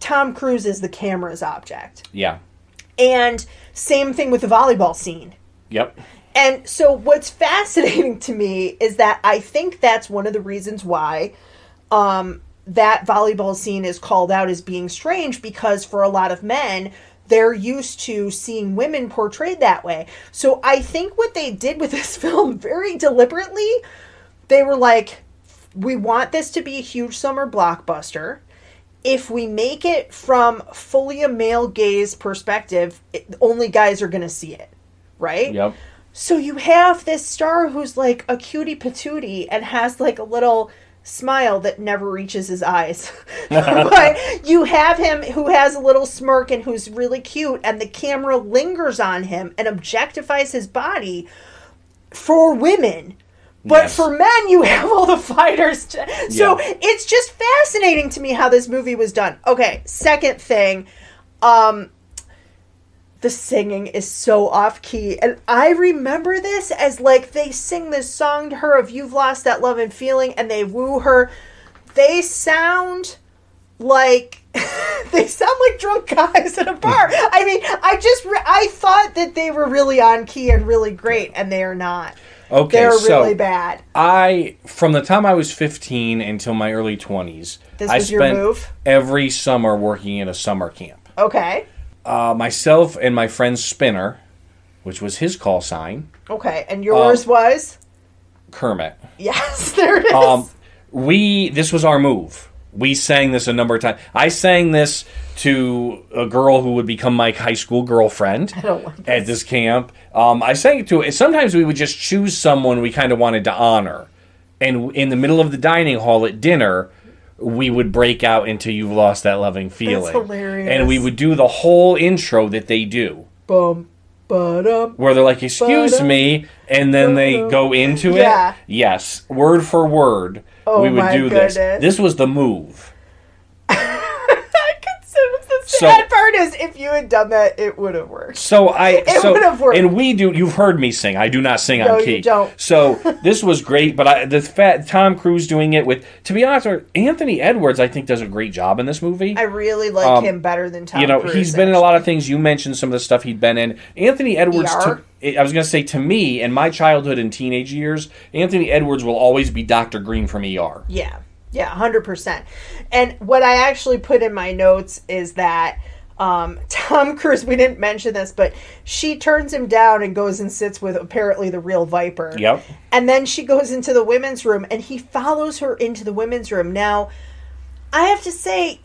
Speaker 1: Tom Cruise is the camera's object.
Speaker 2: Yeah. And
Speaker 1: same thing with the volleyball scene.
Speaker 2: Yep.
Speaker 1: And so what's fascinating to me is that I think that's one of the reasons why that volleyball scene is called out as being strange, because for a lot of men, they're used to seeing women portrayed that way. So I think what they did with this film very deliberately, they were like, we want this to be a huge summer blockbuster. If we make it from fully a male gaze perspective, only guys are going to see it, right?
Speaker 2: Yep.
Speaker 1: So you have this star who's like a cutie patootie and has like a little smile that never reaches his eyes. But you have him who has a little smirk and who's really cute, and the camera lingers on him and objectifies his body for women. But for men, you have all the fighters. So it's just fascinating to me how this movie was done. Okay, second thing, the singing is so off-key. And I remember this as, like, they sing this song to her of You've Lost That Lovin Feeling, and they woo her. They sound like... they sound like drunk guys at a bar. I mean, I thought that they were really on-key and really great, and they are not.
Speaker 2: Okay,
Speaker 1: they're really bad.
Speaker 2: From the time I was 15 until my early 20s, I spent every summer working in a summer camp.
Speaker 1: Okay.
Speaker 2: Myself and my friend Spinner, which was his call sign.
Speaker 1: Okay, and yours was?
Speaker 2: Kermit.
Speaker 1: Yes, there it is.
Speaker 2: This was our move. We sang this a number of times. I sang this to a girl who would become my high school girlfriend at this camp. I sang it to... Sometimes we would just choose someone we kind of wanted to honor. And in the middle of the dining hall at dinner, we would break out into You've Lost That Lovin Feeling.
Speaker 1: That's hilarious.
Speaker 2: And we would do the whole intro that they do.
Speaker 1: Boom. Ba-dum,
Speaker 2: where they're like, excuse me, and then they go into it.
Speaker 1: Yeah.
Speaker 2: Yes, word for word, we would do this. This was the move.
Speaker 1: The sad part is, if you had done that, it would have worked. It would have worked.
Speaker 2: And we do. You've heard me sing. I do not sing on key.
Speaker 1: You don't.
Speaker 2: So this was great. But Tom Cruise doing it with, to be honest, Anthony Edwards, I think, does a great job in this movie.
Speaker 1: I really like him better than Tom Cruise.
Speaker 2: He's been in a lot of things. You mentioned some of the stuff he'd been in. Anthony Edwards. I was going to say, to me, in my childhood and teenage years, Anthony Edwards will always be Dr. Green from ER.
Speaker 1: Yeah. Yeah, 100%. And what I actually put in my notes is that Tom Cruise, we didn't mention this, but she turns him down and goes and sits with apparently the real Viper.
Speaker 2: Yep.
Speaker 1: And then she goes into the women's room, and he follows her into the women's room. Now, I have to say,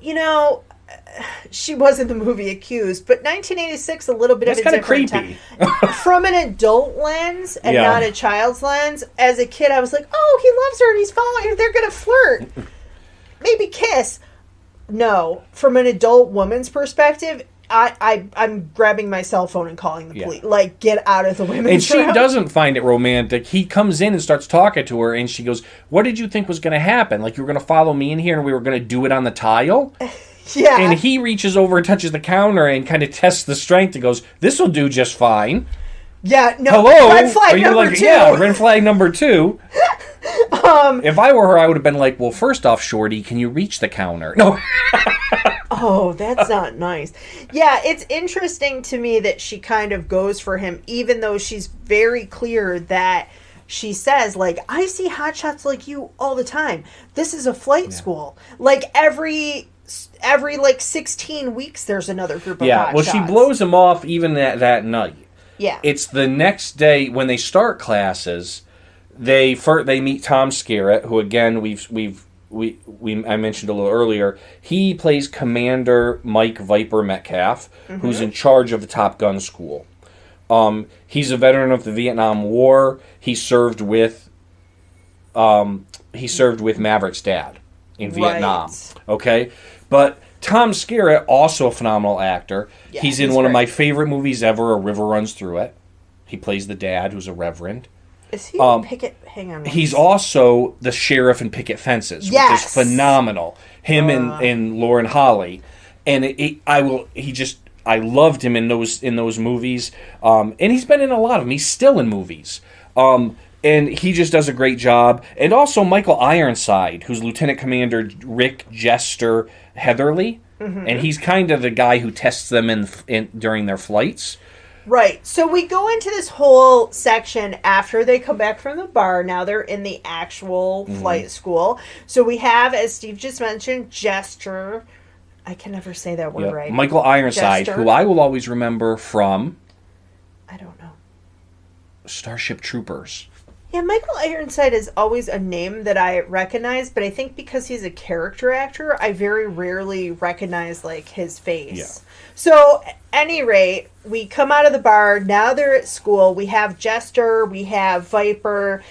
Speaker 1: she was in the movie Accused, but 1986, a little bit
Speaker 2: That's
Speaker 1: of a
Speaker 2: kind of
Speaker 1: different
Speaker 2: creepy.
Speaker 1: time. From an adult lens and
Speaker 2: Yeah.
Speaker 1: not a child's lens, as a kid, I was like, oh, he loves her and he's following her. They're going to flirt. Maybe kiss. No. From an adult woman's perspective, I'm grabbing my cell phone and calling the police. Like, get out of the women's
Speaker 2: And she
Speaker 1: room.
Speaker 2: doesn't find it romantic. He comes in and starts talking to her, and she goes, what did you think was going to happen? Like, you were going to follow me in here and we were going to do it on the tile?
Speaker 1: Yeah.
Speaker 2: And he reaches over and touches the counter and kind of tests the strength and goes, this will do just fine.
Speaker 1: Yeah, no.
Speaker 2: Hello?
Speaker 1: Red flag
Speaker 2: Are you
Speaker 1: number
Speaker 2: like,
Speaker 1: 2.
Speaker 2: yeah, red flag number 2. If I were her, I would have been like, well, first off, Shorty, can you reach the counter? No.
Speaker 1: Oh, that's not nice. Yeah, it's interesting to me that she kind of goes for him, even though she's very clear that she says, like, I see hotshots like you all the time. This is a flight school. Like, every like 16 weeks, there's another group of hotshots.
Speaker 2: Well, she blows him off even that night.
Speaker 1: Yeah.
Speaker 2: It's the next day when they start classes. They meet Tom Skerritt, who again I mentioned a little earlier. He plays Commander Mike Viper Metcalf, who's in charge of the Top Gun school. He's a veteran of the Vietnam War. He served with Maverick's dad in Vietnam. Okay, but Tom Skerritt, also a phenomenal actor. Yeah, he's in one of my favorite movies ever, A River Runs Through It. He plays the dad, who's a reverend.
Speaker 1: Is he Picket? Hang on.
Speaker 2: He's also the sheriff in Picket Fences, which is phenomenal. Him and Lauren Holly, and I loved him in those movies. And he's been in a lot of them. He's still in movies. And he just does a great job. And also Michael Ironside, who's Lieutenant Commander Rick Jester Heatherly, and he's kind of the guy who tests them during their flights.
Speaker 1: Right. So we go into this whole section after they come back from the bar. Now they're in the actual flight school. So we have, as Steve just mentioned, Jester. I can never say that word right.
Speaker 2: Michael Ironside,
Speaker 1: Jester.
Speaker 2: who I will always remember from...
Speaker 1: I don't know.
Speaker 2: Starship Troopers.
Speaker 1: Yeah, Michael Ironside is always a name that I recognize, but I think because he's a character actor, I very rarely recognize, like, his face. Yeah. So, at any rate, we come out of the bar, now they're at school, we have Jester, we have Viper.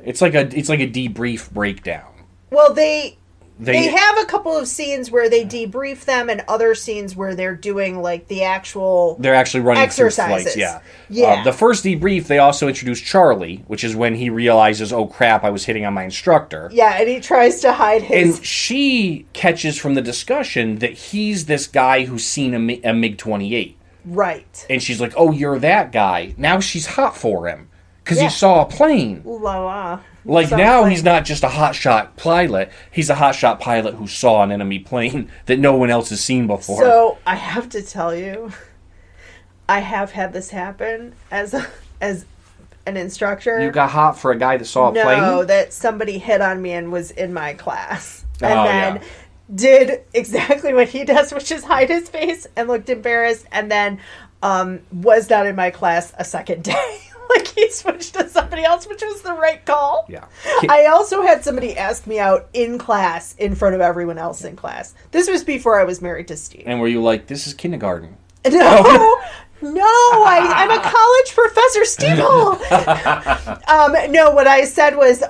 Speaker 2: It's like a debrief breakdown.
Speaker 1: Well, they have a couple of scenes where they debrief them and other scenes where they're doing, like, the actual
Speaker 2: They're actually running
Speaker 1: exercises.
Speaker 2: Through flights, yeah. The first debrief, they also introduce Charlie, which is when he realizes, oh, crap, I was hitting on my instructor.
Speaker 1: Yeah, and he tries to hide his...
Speaker 2: And she catches from the discussion that he's this guy who's seen a MiG-28.
Speaker 1: Right.
Speaker 2: And she's like, oh, you're that guy. Now she's hot for him. Because he saw a plane.
Speaker 1: Ooh la la.
Speaker 2: Like, now he's not just a hotshot pilot. He's a hotshot pilot who saw an enemy plane that no one else has seen before.
Speaker 1: So, I have to tell you, I have had this happen as an instructor.
Speaker 2: You got hot for a guy that saw a plane?
Speaker 1: No, that somebody hit on me and was in my class. And then did exactly what he does, which is hide his face and looked embarrassed, and then was not in my class a second day. Like, he switched to somebody else, which was the right call.
Speaker 2: Yeah.
Speaker 1: I also had somebody ask me out in class in front of everyone else in class. This was before I was married to Steve.
Speaker 2: And were you like, this is kindergarten?
Speaker 1: No, I'm a college professor, Steve. No, what I said was,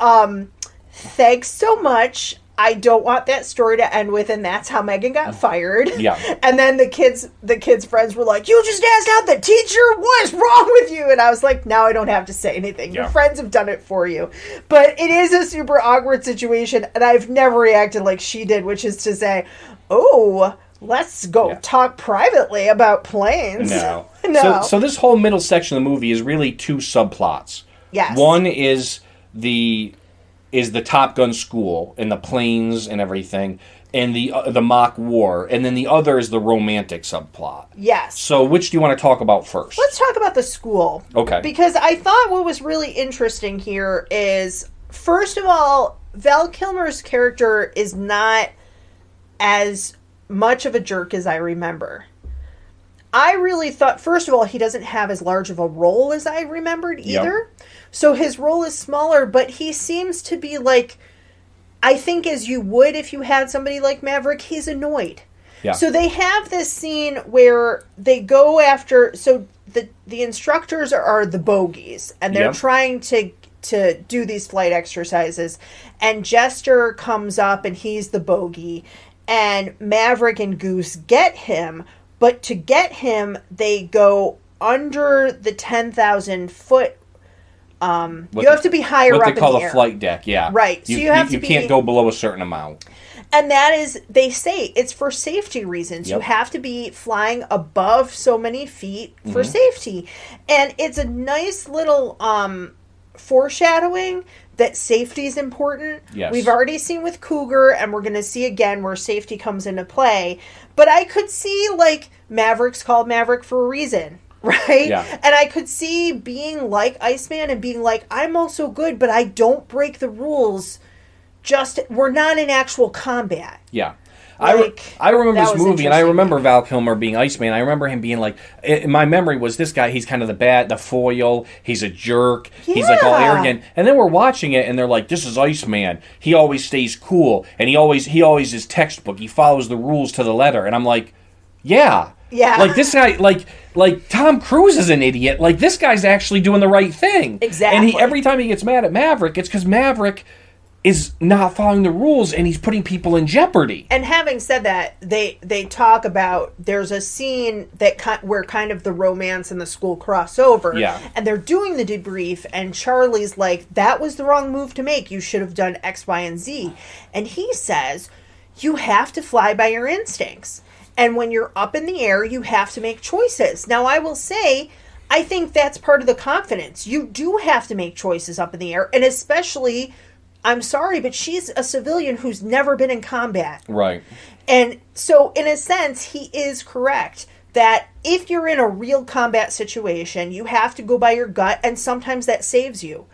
Speaker 1: thanks so much. I don't want that story to end with, and that's how Megan got fired.
Speaker 2: Yeah.
Speaker 1: And then the kids' friends were like, you just asked out the teacher? What is wrong with you? And I was like, now I don't have to say anything. Your friends have done it for you. But it is a super awkward situation, and I've never reacted like she did, which is to say, oh, let's go talk privately about planes.
Speaker 2: No.
Speaker 1: No.
Speaker 2: So this whole middle section of the movie is really two subplots.
Speaker 1: Yes.
Speaker 2: One is the Top Gun school and the planes and everything, and the mock war, and then the other is the romantic subplot.
Speaker 1: Yes.
Speaker 2: So which do you want to talk about first?
Speaker 1: Let's talk about the school.
Speaker 2: Okay.
Speaker 1: Because I thought what was really interesting here is, first of all, Val Kilmer's character is not as much of a jerk as I remember. I really thought, first of all, he doesn't have as large of a role as I remembered either. Yep. So his role is smaller, but he seems to be like, I think as you would if you had somebody like Maverick, he's annoyed.
Speaker 2: Yeah.
Speaker 1: So they have this scene where they go after. So the instructors are the bogeys, and they're trying to do these flight exercises. And Jester comes up, and he's the bogey, and Maverick and Goose get him. But to get him, they go under the 10,000 foot. You have to be higher up in the air.
Speaker 2: What they call a flight deck, yeah.
Speaker 1: Right. So you
Speaker 2: can't go below a certain amount.
Speaker 1: And that is, they say, it's for safety reasons. You have to be flying above so many feet for safety. And it's a nice little foreshadowing that safety is important.
Speaker 2: Yes.
Speaker 1: We've already seen with Cougar, and we're going to see again where safety comes into play. But I could see, like, Maverick's called Maverick for a reason. Right?
Speaker 2: Yeah.
Speaker 1: And I could see being like Iceman and being like, I'm also good, but I don't break the rules. We're not in actual combat.
Speaker 2: Yeah.
Speaker 1: Like,
Speaker 2: I remember this movie, and I remember Val Kilmer being Iceman. I remember him being like, my memory was this guy, he's kind of the foil, he's a jerk, he's like all arrogant. And then we're watching it, and they're like, this is Iceman. He always stays cool, and he always is textbook. He follows the rules to the letter. And I'm like, yeah.
Speaker 1: Yeah.
Speaker 2: Like, this guy, like Tom Cruise is an idiot. Like, this guy's actually doing the right thing.
Speaker 1: Exactly.
Speaker 2: And every time he gets mad at Maverick, it's because Maverick is not following the rules, and he's putting people in jeopardy.
Speaker 1: And having said that, they talk about, there's a scene where kind of the romance and the school cross over.
Speaker 2: Yeah.
Speaker 1: And they're doing the debrief, and Charlie's like, that was the wrong move to make. You should have done X, Y, and Z. And he says, you have to fly by your instincts. And when you're up in the air, you have to make choices. Now, I will say, I think that's part of the confidence. You do have to make choices up in the air. And especially, I'm sorry, but she's a civilian who's never been in combat.
Speaker 2: Right.
Speaker 1: And so, in a sense, he is correct that if you're in a real combat situation, you have to go by your gut, and sometimes that saves you.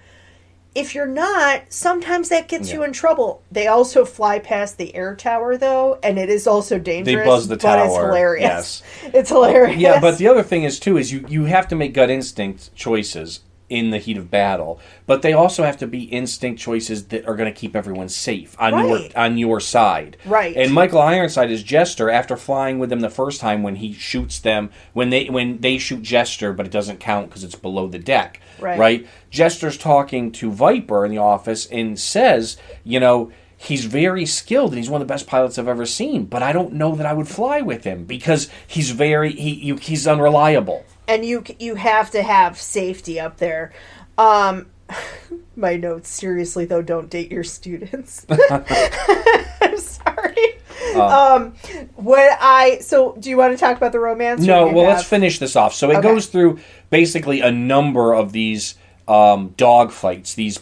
Speaker 1: If you're not, sometimes that gets you in trouble. They also fly past the air tower, though, and it is also dangerous.
Speaker 2: They buzz the tower.
Speaker 1: But it's hilarious.
Speaker 2: Yes.
Speaker 1: It's hilarious.
Speaker 2: Yeah, but the other thing is, too, is you have to make gut instinct choices in the heat of battle. But they also have to be instinct choices that are going to keep everyone safe on your side.
Speaker 1: Right.
Speaker 2: And Michael Ironside is Jester, after flying with them the first time when he shoots them, when they shoot Jester, but it doesn't count because it's below the deck. Right? Jester's talking to Viper in the office and says, he's very skilled and he's one of the best pilots I've ever seen, but I don't know that I would fly with him because he's he's unreliable. And
Speaker 1: you have to have safety up there. My notes, seriously though, don't date your students. I'm sorry. So do you want to talk about the romance?
Speaker 2: No, let's finish this off. So it goes through basically a number of these dog fights, these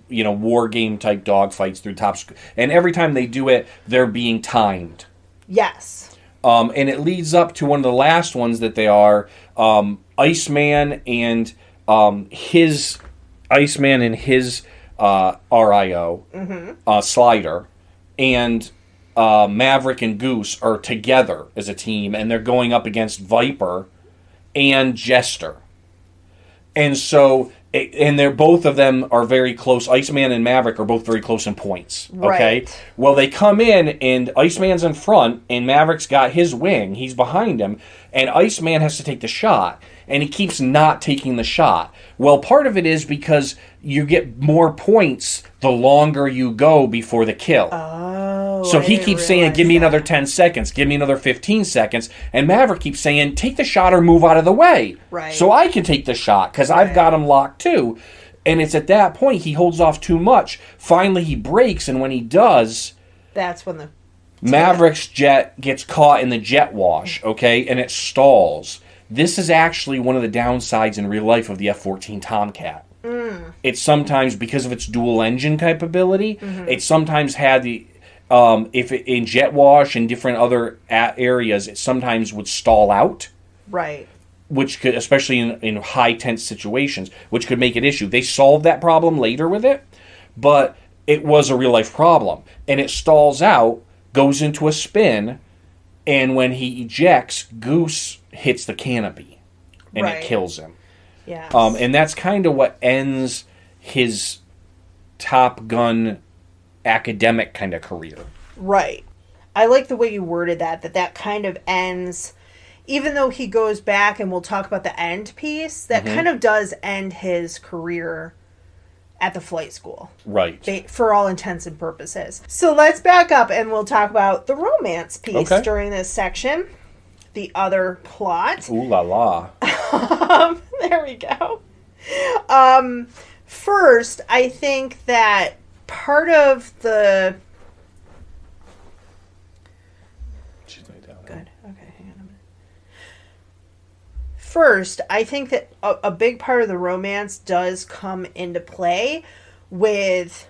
Speaker 2: war game type dog fights through top school, and every time they do it, they're being timed.
Speaker 1: Yes.
Speaker 2: And it leads up to one of the last ones that they are Iceman and his RIO Slider and Maverick and Goose are together as a team, and they're going up against Viper and Jester. And so, they're both of them are very close. Iceman and Maverick are both very close in points. Okay?
Speaker 1: Right.
Speaker 2: Well, they come in, and Iceman's in front, and Maverick's got his wing. He's behind him, and Iceman has to take the shot, and he keeps not taking the shot. Well, part of it is because you get more points the longer you go before the kill. So he keeps saying, give me another 10 seconds, give me another 15 seconds. And Maverick keeps saying, take the shot or move out of the way.
Speaker 1: Right.
Speaker 2: So I can take the shot because I've got him locked too. And it's at that point he holds off too much. Finally he breaks, and when he does,
Speaker 1: that's when the
Speaker 2: Maverick's jet gets caught in the jet wash, okay? And it stalls. This is actually one of the downsides in real life of the F-14 Tomcat. It's sometimes, because of its dual engine capability, it sometimes had the... in jet wash and different other areas, it sometimes would stall out.
Speaker 1: Right.
Speaker 2: Which could, especially in high tense situations, which could make an issue. They solved that problem later with it, but it was a real life problem. And it stalls out, goes into a spin, and when he ejects, Goose hits the canopy, and it kills him.
Speaker 1: Yeah.
Speaker 2: And that's kind of what ends his Top Gun academic kind of career.
Speaker 1: Right. I like the way you worded that kind of ends, even though he goes back, and we'll talk about the end piece, that kind of does end his career at the flight school.
Speaker 2: Right.
Speaker 1: For all intents and purposes. So let's back up and we'll talk about the romance piece during this section. The other plot.
Speaker 2: Ooh la la.
Speaker 1: There we go. First, I think that part of the...
Speaker 2: She's laid down.
Speaker 1: Good. Okay, hang on a minute. First, I think that a big part of the romance does come into play with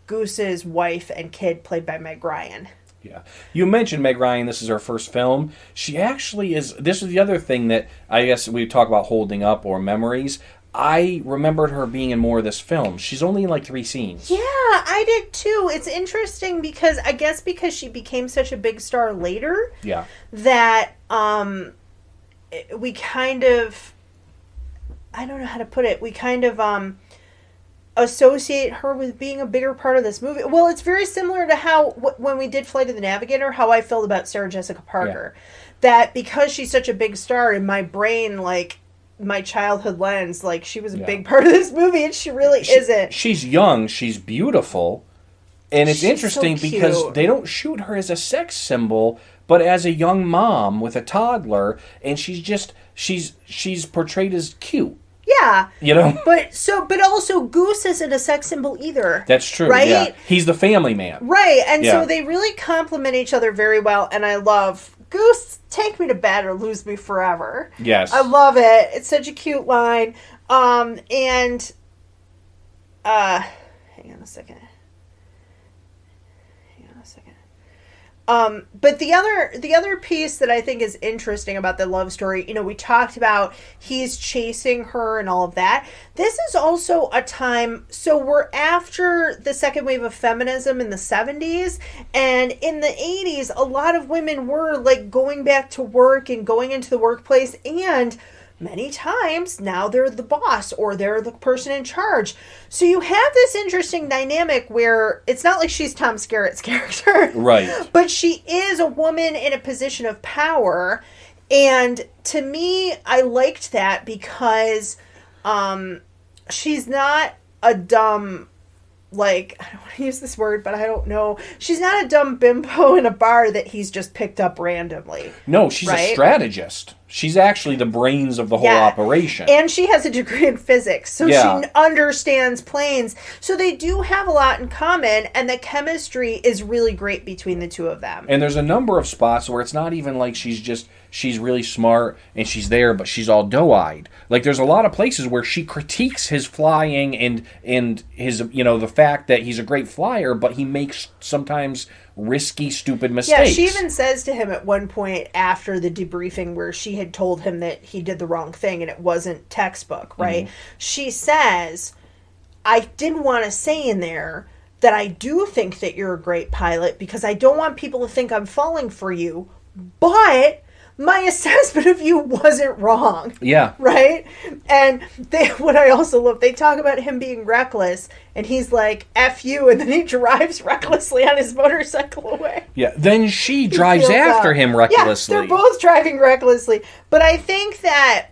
Speaker 1: Goose's wife and kid, played by Meg Ryan.
Speaker 2: Yeah. You mentioned Meg Ryan, this is her first film. She actually is, this is the other thing that I guess we talk about holding up or memories. I remembered her being in more of this film. She's only in like 3 scenes.
Speaker 1: Yeah, I did too. It's interesting because I guess because she became such a big star later.
Speaker 2: Yeah.
Speaker 1: That we kind of, I don't know how to put it. We kind of associate her with being a bigger part of this movie. Well, it's very similar to how when we did Flight of the Navigator, how I felt about Sarah Jessica Parker. Yeah. That because she's such a big star in my brain, like my childhood lens, like she was a big part of this movie, and she really isn't.
Speaker 2: She's young, she's beautiful, and it's interesting so because they don't shoot her as a sex symbol, but as a young mom with a toddler, and she's portrayed as cute.
Speaker 1: Yeah.
Speaker 2: You know?
Speaker 1: But also Goose isn't a sex symbol either.
Speaker 2: That's true.
Speaker 1: Right?
Speaker 2: Yeah. He's the family man.
Speaker 1: Right. And so they really complement each other very well, and I love Goose, take me to bed or lose me forever.
Speaker 2: Yes.
Speaker 1: I love it. It's such a cute line. Hang on a second. But the other piece that I think is interesting about the love story, you know, we talked about he's chasing her and all of that. This is also a time, so we're after the second wave of feminism in the 70s, and in the 80s, a lot of women were like going back to work and going into the workplace, and many times now they're the boss or they're the person in charge. So you have this interesting dynamic where it's not like she's Tom Skerritt's character.
Speaker 2: Right.
Speaker 1: But she is a woman in a position of power. And to me, I liked that because she's not a dumb, like, I don't want to use this word, but I don't know. She's not a dumb bimbo in a bar that he's just picked up randomly.
Speaker 2: No, she's a strategist. She's actually the brains of the whole operation.
Speaker 1: And she has a degree in physics, so she understands planes. So they do have a lot in common, and the chemistry is really great between the two of them.
Speaker 2: And there's a number of spots where it's not even like she's really smart and she's there, but she's all doe-eyed. Like there's a lot of places where she critiques his flying and his, you know, the fact that he's a great flyer, but he makes sometimes risky, stupid mistakes.
Speaker 1: Yeah, she even says to him at one point after the debriefing where she had told him that he did the wrong thing and it wasn't textbook, right? Mm-hmm. She says, I didn't want to say in there that I do think that you're a great pilot because I don't want people to think I'm falling for you, but my assessment of you wasn't wrong.
Speaker 2: Yeah.
Speaker 1: Right? And what I also love, they talk about him being reckless, and he's like, F you, and then he drives recklessly on his motorcycle away.
Speaker 2: Yeah. Then she drives after him recklessly.
Speaker 1: Yeah, they're both driving recklessly. But I think that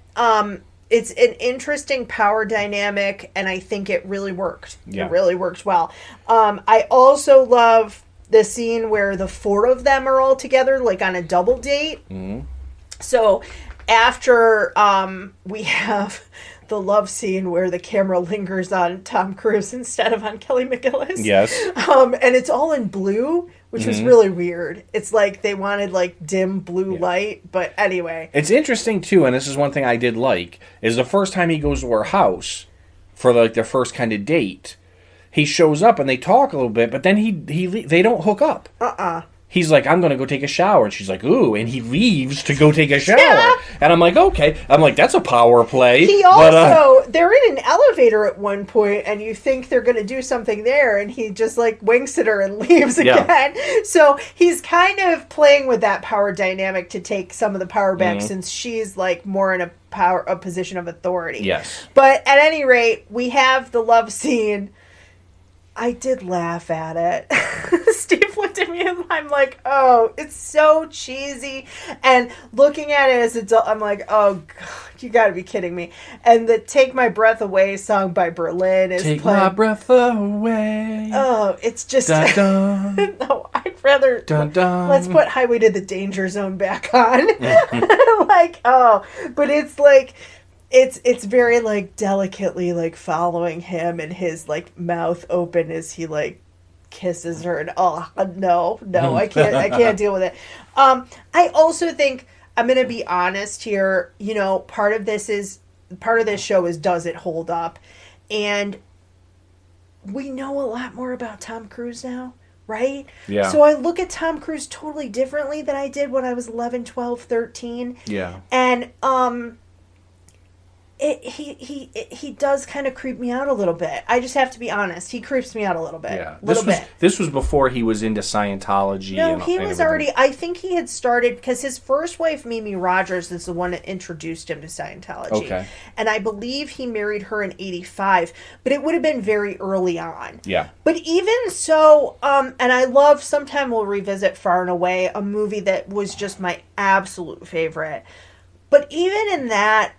Speaker 1: it's an interesting power dynamic, and I think it really worked. Yeah. It really worked well. I also love the scene where the 4 of them are all together, like on a double date. Mm-hmm. So after we have the love scene where the camera lingers on Tom Cruise instead of on Kelly McGillis.
Speaker 2: Yes.
Speaker 1: And it's all in blue, which was really weird. It's like they wanted like dim blue light, but anyway.
Speaker 2: It's interesting too, and this is one thing I did like, is the first time he goes to her house for like their first kind of date, he shows up and they talk a little bit, but then they don't hook up. He's like, I'm going to go take a shower. And she's like, ooh. And he leaves to go take a shower. Yeah. And I'm like, okay. I'm like, that's a power play.
Speaker 1: He also, they're in an elevator at one point, and you think they're going to do something there, and he just like winks at her and leaves again. So he's kind of playing with that power dynamic to take some of the power back since she's like more in a position of authority.
Speaker 2: Yes.
Speaker 1: But at any rate, we have the love scene. I did laugh at it. Steve looked at me and I'm like, oh, it's so cheesy. And looking at it as an adult, I'm like, oh, God, you got to be kidding me. And the Take My Breath Away song by Berlin is
Speaker 2: Take
Speaker 1: playing.
Speaker 2: my breath away.
Speaker 1: Oh, it's just...
Speaker 2: Dun, dun.
Speaker 1: No, I'd rather...
Speaker 2: Dun, dun.
Speaker 1: Let's put Highway to the Danger Zone back on. Like, oh, but it's like... It's very, like, delicately, like, following him and his, like, mouth open as he, like, kisses her. And, oh, no, I can't deal with it. I also think, I'm going to be honest here, you know, part of this show is, does it hold up? And we know a lot more about Tom Cruise now, right?
Speaker 2: Yeah.
Speaker 1: So I look at Tom Cruise totally differently than I did when I was 11, 12, 13.
Speaker 2: Yeah.
Speaker 1: And, he does kind of creep me out a little bit. I just have to be honest. He creeps me out a little bit.
Speaker 2: Yeah.
Speaker 1: Bit.
Speaker 2: This was before he was into Scientology.
Speaker 1: No,
Speaker 2: and
Speaker 1: he was
Speaker 2: everything.
Speaker 1: already... I think he had started... Because his first wife, Mimi Rogers, is the one that introduced him to Scientology.
Speaker 2: Okay.
Speaker 1: And I believe he married her in 85. But it would have been very early on.
Speaker 2: Yeah.
Speaker 1: But even so... and I love... Sometime we'll revisit Far and Away, a movie that was just my absolute favorite. But even in that...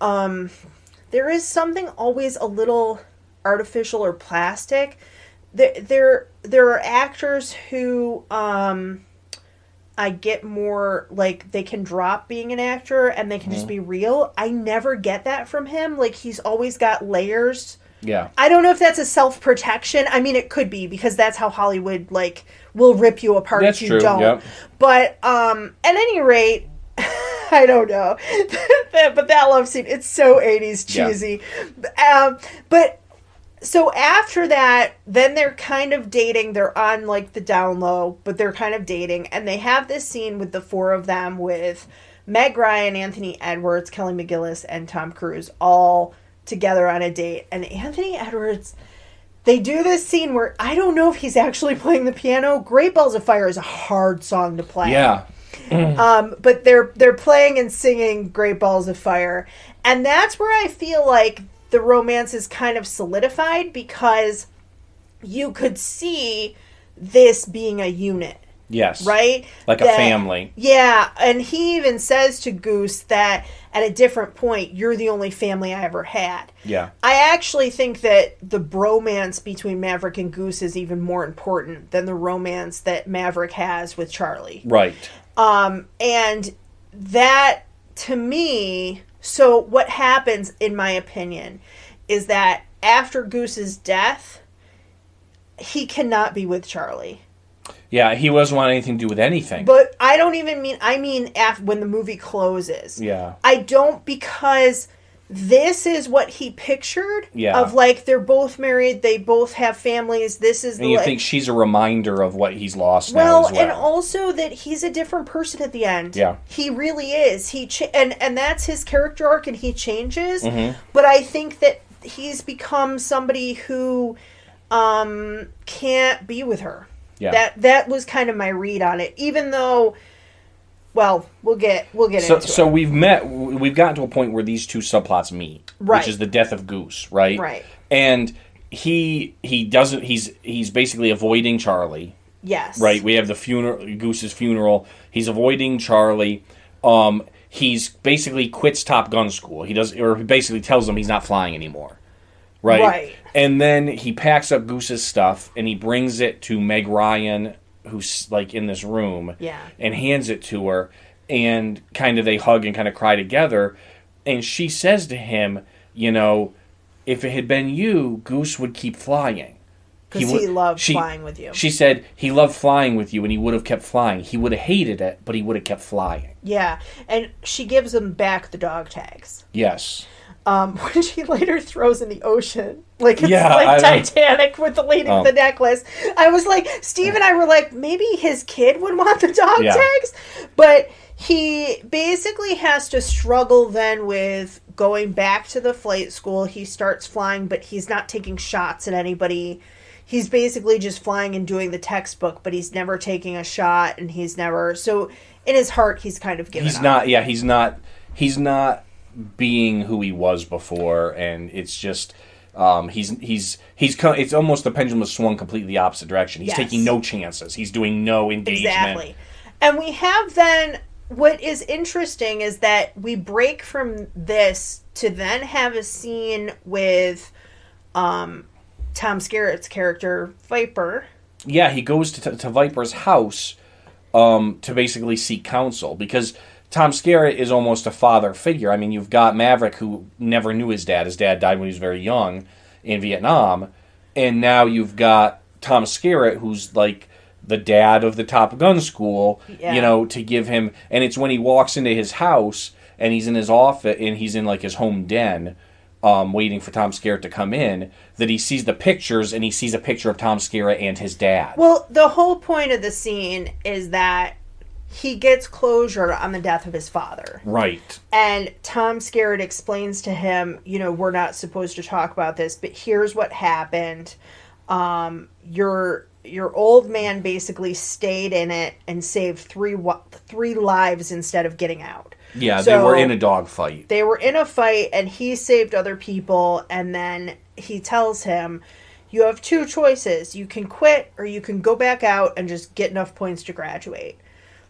Speaker 1: there is something always a little artificial or plastic. There are actors who I get more, like, they can drop being an actor and they can just be real. I never get that from him. Like, he's always got layers.
Speaker 2: Yeah.
Speaker 1: I don't know if that's a self-protection. I mean, it could be, because that's how Hollywood, like, will rip you apart if you don't. Yep. But at any rate... I don't know. But that love scene, it's so 80s cheesy. Yeah. But so after that, then they're kind of dating. They're on, like, the down low, but they're kind of dating. And they have this scene with the four of them with Meg Ryan, Anthony Edwards, Kelly McGillis, and Tom Cruise all together on a date. And Anthony Edwards... They do this scene where I don't know if he's actually playing the piano. Great Balls of Fire is a hard song to play.
Speaker 2: Yeah.
Speaker 1: But they're playing and singing Great Balls of Fire. And that's where I feel like the romance is kind of solidified, because you could see this being a unit.
Speaker 2: Yes.
Speaker 1: Right?
Speaker 2: Like a family.
Speaker 1: Yeah. And he even says to Goose that at a different point, you're the only family I ever had.
Speaker 2: Yeah.
Speaker 1: I actually think that the bromance between Maverick and Goose is even more important than the romance that Maverick has with Charlie.
Speaker 2: Right.
Speaker 1: And that, to me, so what happens, in my opinion, is that after Goose's death, he cannot be with Charlie.
Speaker 2: Yeah, he doesn't want anything to do with anything.
Speaker 1: But I don't even mean, I mean after, when the movie closes.
Speaker 2: Yeah.
Speaker 1: I don't, because this is what he pictured.
Speaker 2: Yeah.
Speaker 1: Of, like, they're both married, they both have families, this is...
Speaker 2: And you think she's a reminder of what he's lost now as well.
Speaker 1: And also that he's a different person at the end.
Speaker 2: Yeah.
Speaker 1: He really is. And that's his character arc, and he changes.
Speaker 2: Mm-hmm.
Speaker 1: But I think that he's become somebody who can't be with her.
Speaker 2: Yeah.
Speaker 1: That was kind of my read on it. Even though, well, we'll get into it.
Speaker 2: So we've gotten to a point where these two subplots meet,
Speaker 1: right?
Speaker 2: Which is the death of Goose, right?
Speaker 1: Right.
Speaker 2: And he doesn't. He's basically avoiding Charlie.
Speaker 1: Yes.
Speaker 2: Right. We have the Goose's funeral. He's avoiding Charlie. He's basically quits Top Gun school. He basically tells them he's not flying anymore. Right. And then he packs up Goose's stuff and he brings it to Meg Ryan, who's, like, in this room.
Speaker 1: Yeah.
Speaker 2: And hands it to her, and kind of they hug and kind of cry together. And she says to him, you know, if it had been you, Goose would keep flying.
Speaker 1: Because he loved flying with you.
Speaker 2: She said he loved flying with you, and he would have kept flying. He would have hated it, but he would have kept flying.
Speaker 1: Yeah. And she gives him back the dog tags.
Speaker 2: Yes.
Speaker 1: When she later throws in the ocean, like it's like Titanic with the lady with the necklace. I was like, Steve and I were like, maybe his kid would want the dog tags, but he basically has to struggle then with going back to the flight school. He starts flying, but he's not taking shots at anybody. He's basically just flying and doing the textbook, but he's never taking a shot, and he's never. So in his heart, he's kind of given up. He's
Speaker 2: not being who he was before, and it's just It's almost the pendulum has swung completely the opposite direction. He's taking no chances. He's doing no engagement.
Speaker 1: Exactly. And we have then, what is interesting is that we break from this to then have a scene with Tom Skerritt's character, Viper.
Speaker 2: Yeah, he goes to Viper's house to basically seek counsel, because Tom Skerritt is almost a father figure. I mean, you've got Maverick, who never knew his dad. His dad died when he was very young in Vietnam. And now you've got Tom Skerritt, who's like the dad of the Top Gun school, to give him... And it's when he walks into his house, and he's in his office, and he's in like his home den, waiting for Tom Skerritt to come in, that he sees the pictures, and he sees a picture of Tom Skerritt and his dad.
Speaker 1: Well, the whole point of the scene is that he gets closure on the death of his father. Right. And Tom Skerritt explains to him, we're not supposed to talk about this, but here's what happened. Your old man basically stayed in it and saved three lives instead of getting out.
Speaker 2: Yeah, so they were in a dogfight.
Speaker 1: They were in a fight, and he saved other people, and then he tells him, you have two choices. You can quit, or you can go back out and just get enough points to graduate.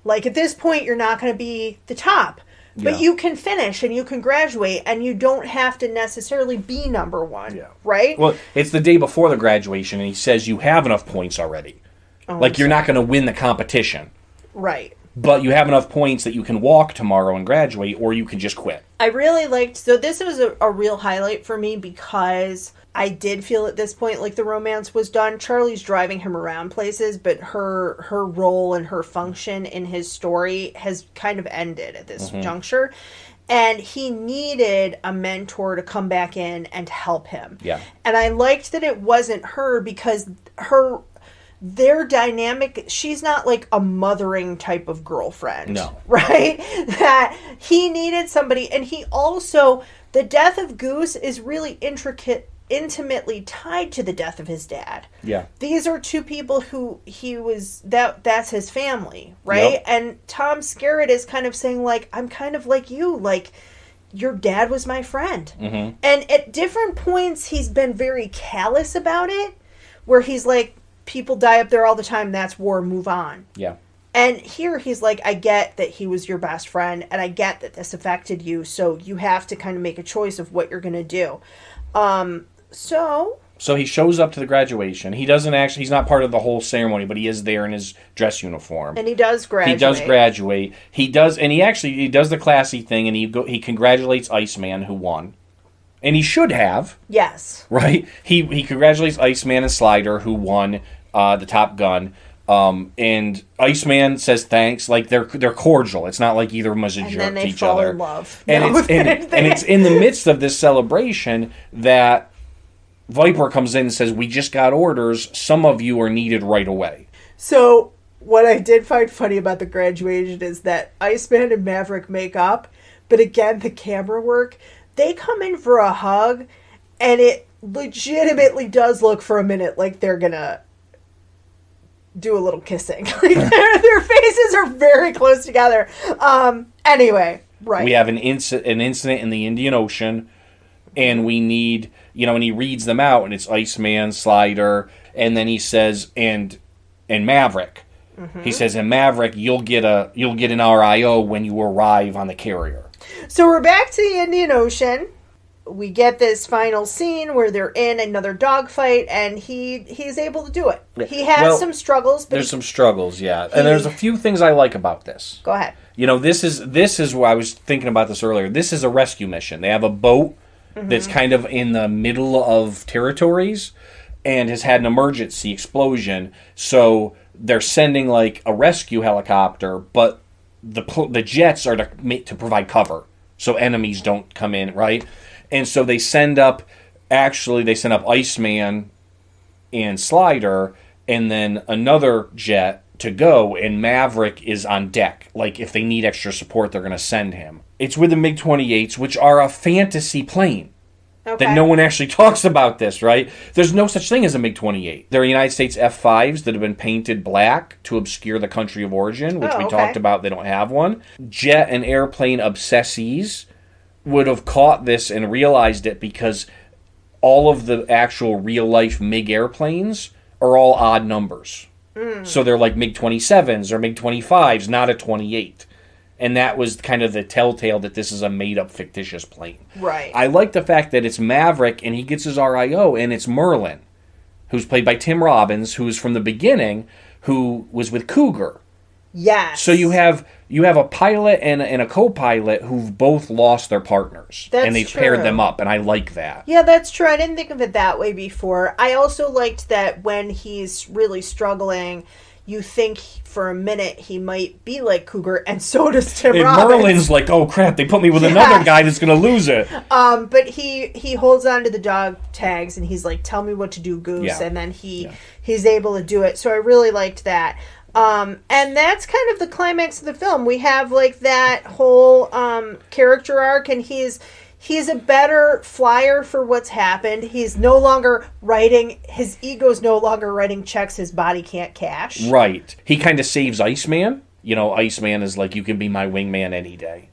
Speaker 1: Like, at this point, you're not going to be the top. But you can finish and you can graduate, and you don't have to necessarily be number one. Yeah. Right?
Speaker 2: Well, it's the day before the graduation, and he says you have enough points already. You're not going to win the competition.
Speaker 1: Right.
Speaker 2: But you have enough points that you can walk tomorrow and graduate, or you can just quit.
Speaker 1: I really liked... So this was a real highlight for me, because I did feel at this point like the romance was done. Charlie's driving him around places, but her role and her function in his story has kind of ended at this juncture. And he needed a mentor to come back in and help him. Yeah. And I liked that it wasn't her, because their dynamic, she's not like a mothering type of girlfriend. No. Right? That he needed somebody. And he also, the death of Goose is really intimately tied to the death of his dad. Yeah. These are two people who that's his family, right? Yep. And Tom Skerritt is kind of saying, like, I'm kind of like you, like, your dad was my friend. Mm-hmm. And at different points, he's been very callous about it, where he's like, people die up there all the time, that's war, move on. Yeah. And here he's like, I get that he was your best friend, and I get that this affected you, so you have to kind of make a choice of what you're going to do. So
Speaker 2: he shows up to the graduation. He's not part of the whole ceremony, but he is there in his dress uniform.
Speaker 1: And he does graduate.
Speaker 2: He does graduate. He does the classy thing, and he congratulates Iceman, who won. And he should have. Yes. Right? He congratulates Iceman and Slider, who won the Top Gun. And Iceman says thanks. Like, they're cordial. It's not like either of them is a jerk to each other. And love. And it's in the midst of this celebration that Viper comes in and says, we just got orders. Some of you are needed right away.
Speaker 1: So what I did find funny about the graduation is that Iceman and Maverick make up. But again, the camera work... They come in for a hug, and it legitimately does look for a minute like they're gonna do a little kissing. Like their faces are very close together. Anyway, right.
Speaker 2: We have an incident in the Indian Ocean, and we need, and he reads them out, and it's Iceman, Slider, and then he says, and Maverick. Mm-hmm. He says, and Maverick, you'll get an RIO when you arrive on the carrier.
Speaker 1: So we're back to the Indian Ocean. We get this final scene where they're in another dogfight, and he's able to do it. He has some struggles.
Speaker 2: There's some struggles, yeah. And there's a few things I like about this.
Speaker 1: Go ahead.
Speaker 2: This is where I was thinking about this earlier. This is a rescue mission. They have a boat that's kind of in the middle of territories and has had an emergency explosion. So they're sending like a rescue helicopter, but the jets are to provide cover so enemies don't come in, right? And so they send up Iceman and Slider, and then another jet to go, and Maverick is on deck. Like, if they need extra support, they're going to send him. It's with the MiG-28s, which are a fantasy plane. Okay. That no one actually talks about this, right? There's no such thing as a MiG-28. They're United States F-5s that have been painted black to obscure the country of origin, which we talked about. They don't have one. Jet and airplane obsessees would have caught this and realized it, because all of the actual real-life MiG airplanes are all odd numbers. So they're like MiG-27s or MiG-25s, not a 28. And that was kind of the telltale that this is a made-up fictitious plane.
Speaker 1: Right.
Speaker 2: I like the fact that it's Maverick, and he gets his RIO, and it's Merlin, who's played by Tim Robbins, who is from the beginning, who was with Cougar.
Speaker 1: Yes.
Speaker 2: So you have a pilot and a co-pilot who've both lost their partners.
Speaker 1: That's
Speaker 2: and they've
Speaker 1: true.
Speaker 2: paired them up, and I like that.
Speaker 1: Yeah, that's true. I didn't think of it that way before. I also liked that when he's really struggling, you think for a minute he might be like Cougar, and so does Tim
Speaker 2: And
Speaker 1: Robbins.
Speaker 2: Merlin's like, oh crap, they put me with another guy that's going to lose it.
Speaker 1: But he holds on to the dog tags, and he's like, tell me what to do, Goose.
Speaker 2: Yeah.
Speaker 1: And then he's able to do it. So I really liked that. And that's kind of the climax of the film. We have like that whole character arc, and he's a better flyer for what's happened. He's no longer writing, his ego's no longer writing checks his body can't cash.
Speaker 2: Right. He kind of saves Iceman. You know, Iceman is like, you can be my wingman any day.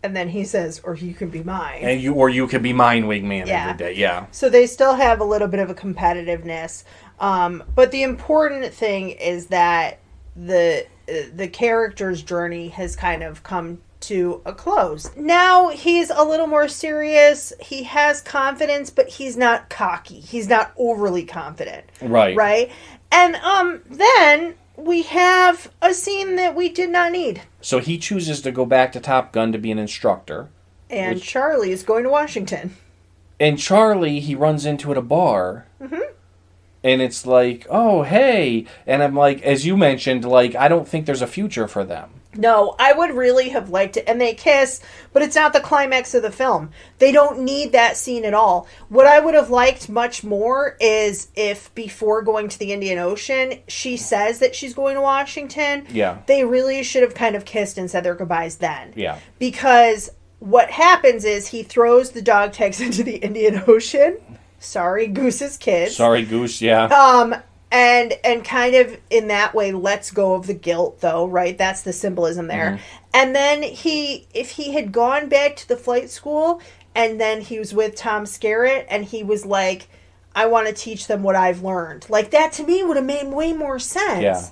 Speaker 1: And then he says, or you can be mine.
Speaker 2: And you can be mine wingman every day. Yeah.
Speaker 1: So they still have a little bit of a competitiveness. But the important thing is that the character's journey has kind of come to a close. Now he's a little more serious. He has confidence, but he's not cocky. He's not overly confident.
Speaker 2: Right.
Speaker 1: Right? And then we have a scene that we did not need.
Speaker 2: So he chooses to go back to Top Gun to be an instructor.
Speaker 1: And Charlie is going to Washington.
Speaker 2: And Charlie, he runs into at a bar. Mm-hmm. And it's like, oh, hey. And I'm like, as you mentioned, like, I don't think there's a future for them.
Speaker 1: No, I would really have liked it. And they kiss, but it's not the climax of the film. They don't need that scene at all. What I would have liked much more is if before going to the Indian Ocean, she says that she's going to Washington.
Speaker 2: Yeah.
Speaker 1: They really should have kind of kissed and said their goodbyes then.
Speaker 2: Yeah.
Speaker 1: Because what happens is he throws the dog tags into the Indian Ocean. Sorry, Goose's kids.
Speaker 2: Sorry, Goose, yeah.
Speaker 1: And kind of in that way lets go of the guilt, though, right? That's the symbolism there. Mm-hmm. And then if he had gone back to the flight school and then he was with Tom Skerritt and he was like, I want to teach them what I've learned. Like, that to me would have made way more sense.
Speaker 2: Yeah.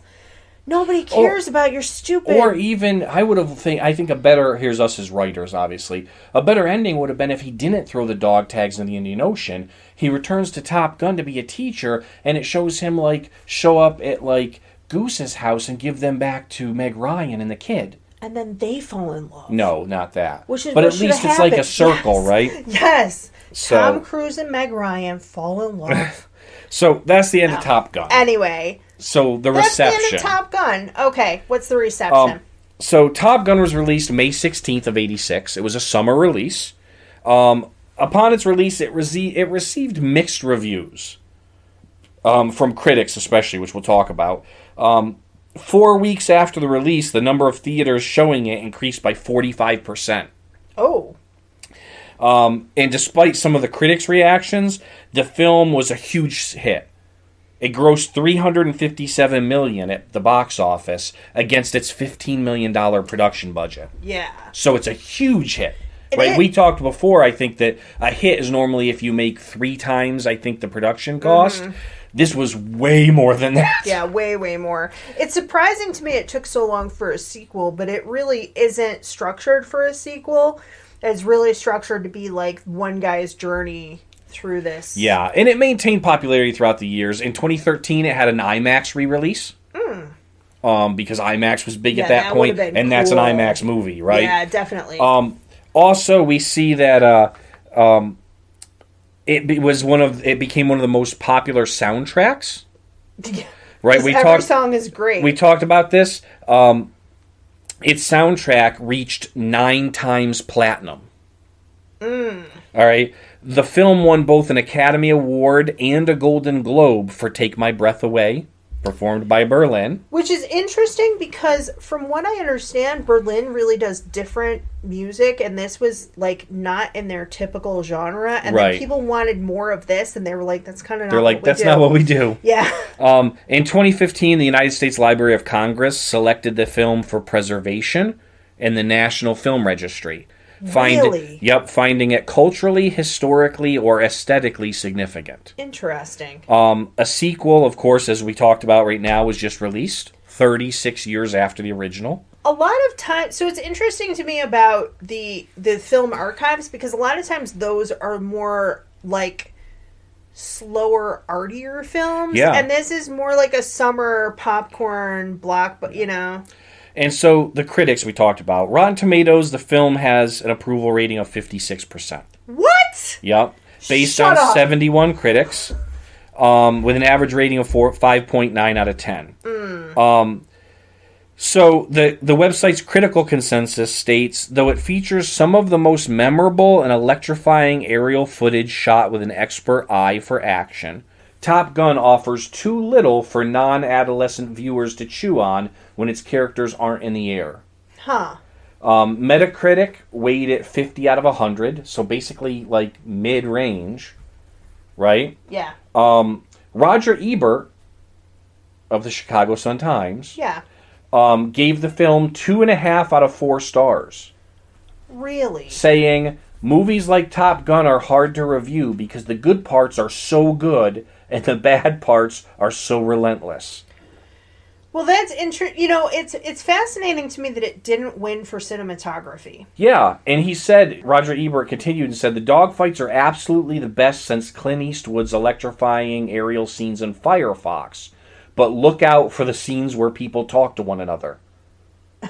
Speaker 1: Nobody cares about your stupid...
Speaker 2: Or even, I think a better, here's us as writers, obviously, a better ending would have been if he didn't throw the dog tags in the Indian Ocean. He returns to Top Gun to be a teacher, and it shows him, like, show up at, like, Goose's house and give them back to Meg Ryan and the kid.
Speaker 1: And then they fall in love.
Speaker 2: No, not that.
Speaker 1: Which is
Speaker 2: but
Speaker 1: what
Speaker 2: at least it's
Speaker 1: happened.
Speaker 2: like a circle,
Speaker 1: yes.
Speaker 2: Right?
Speaker 1: Yes.
Speaker 2: So,
Speaker 1: Tom Cruise and Meg Ryan fall in love.
Speaker 2: So that's the end of Top Gun.
Speaker 1: Anyway...
Speaker 2: So the
Speaker 1: That's
Speaker 2: reception.
Speaker 1: the end of Top Gun. Okay, what's the reception?
Speaker 2: So Top Gun was released May 16th of 86. It was a summer release. Upon its release, it received mixed reviews from critics, especially, which we'll talk about. 4 weeks after the release, the number of theaters showing it increased by 45%.
Speaker 1: Oh.
Speaker 2: And despite some of the critics' reactions, the film was a huge hit. It grossed $357 million at the box office against its $15 million production budget.
Speaker 1: Yeah.
Speaker 2: So it's a huge hit. Right? We talked before, I think, that a hit is normally if you make 3 times, I think, the production cost. Mm-hmm. This was way more than that.
Speaker 1: Yeah, way, way more. It's surprising to me it took so long for a sequel, but it really isn't structured for a sequel. It's really structured to be like one guy's journey through this.
Speaker 2: Yeah, and it maintained popularity throughout the years. In 2013, it had an IMAX re-release. Because IMAX was big at that point, and cool. That's an IMAX movie, right?
Speaker 1: Yeah, definitely.
Speaker 2: Also, we see that it became one of the most popular soundtracks. Right?
Speaker 1: Every song is great.
Speaker 2: We talked about this. Its soundtrack reached 9 times platinum. All right. The film won both an Academy Award and a Golden Globe for Take My Breath Away, performed by Berlin.
Speaker 1: Which is interesting because from what I understand, Berlin really does different music, and this was like not in their typical genre. And then people wanted more of this, and they were like, that's kind of not what we do.
Speaker 2: That's not what we do.
Speaker 1: Yeah.
Speaker 2: In 2015, the United States Library of Congress selected the film for preservation in the National Film Registry.
Speaker 1: Really?
Speaker 2: Yep, finding it culturally, historically, or aesthetically significant.
Speaker 1: Interesting.
Speaker 2: A sequel, of course, as we talked about right now, was just released 36 years after the original.
Speaker 1: A lot of times, so it's interesting to me about the film archives, because a lot of times those are more like slower, artier films.
Speaker 2: Yeah.
Speaker 1: And this is more like a summer popcorn block, but you know.
Speaker 2: And so the critics we talked about. Rotten Tomatoes, the film has an approval rating of 56%.
Speaker 1: What?
Speaker 2: Yep. Based
Speaker 1: Shut
Speaker 2: on
Speaker 1: up.
Speaker 2: 71 critics, with an average rating of 5.9 out of 10. So the website's critical consensus states, though it features some of the most memorable and electrifying aerial footage shot with an expert eye for action, Top Gun offers too little for non-adolescent viewers to chew on when its characters aren't in the air.
Speaker 1: Huh.
Speaker 2: Metacritic weighed it 50 out of 100, so basically like mid-range, right?
Speaker 1: Yeah.
Speaker 2: Roger Ebert of the Chicago Sun-Times
Speaker 1: Yeah.
Speaker 2: gave the film 2.5 out of 4 stars,
Speaker 1: Really?
Speaker 2: saying, movies like Top Gun are hard to review because the good parts are so good and the bad parts are so relentless.
Speaker 1: Well, that's interesting. You know, it's fascinating to me that it didn't win for cinematography.
Speaker 2: Yeah, and he said, Roger Ebert continued and said, the dogfights are absolutely the best since Clint Eastwood's electrifying aerial scenes in Firefox. But look out for the scenes where people talk to one another.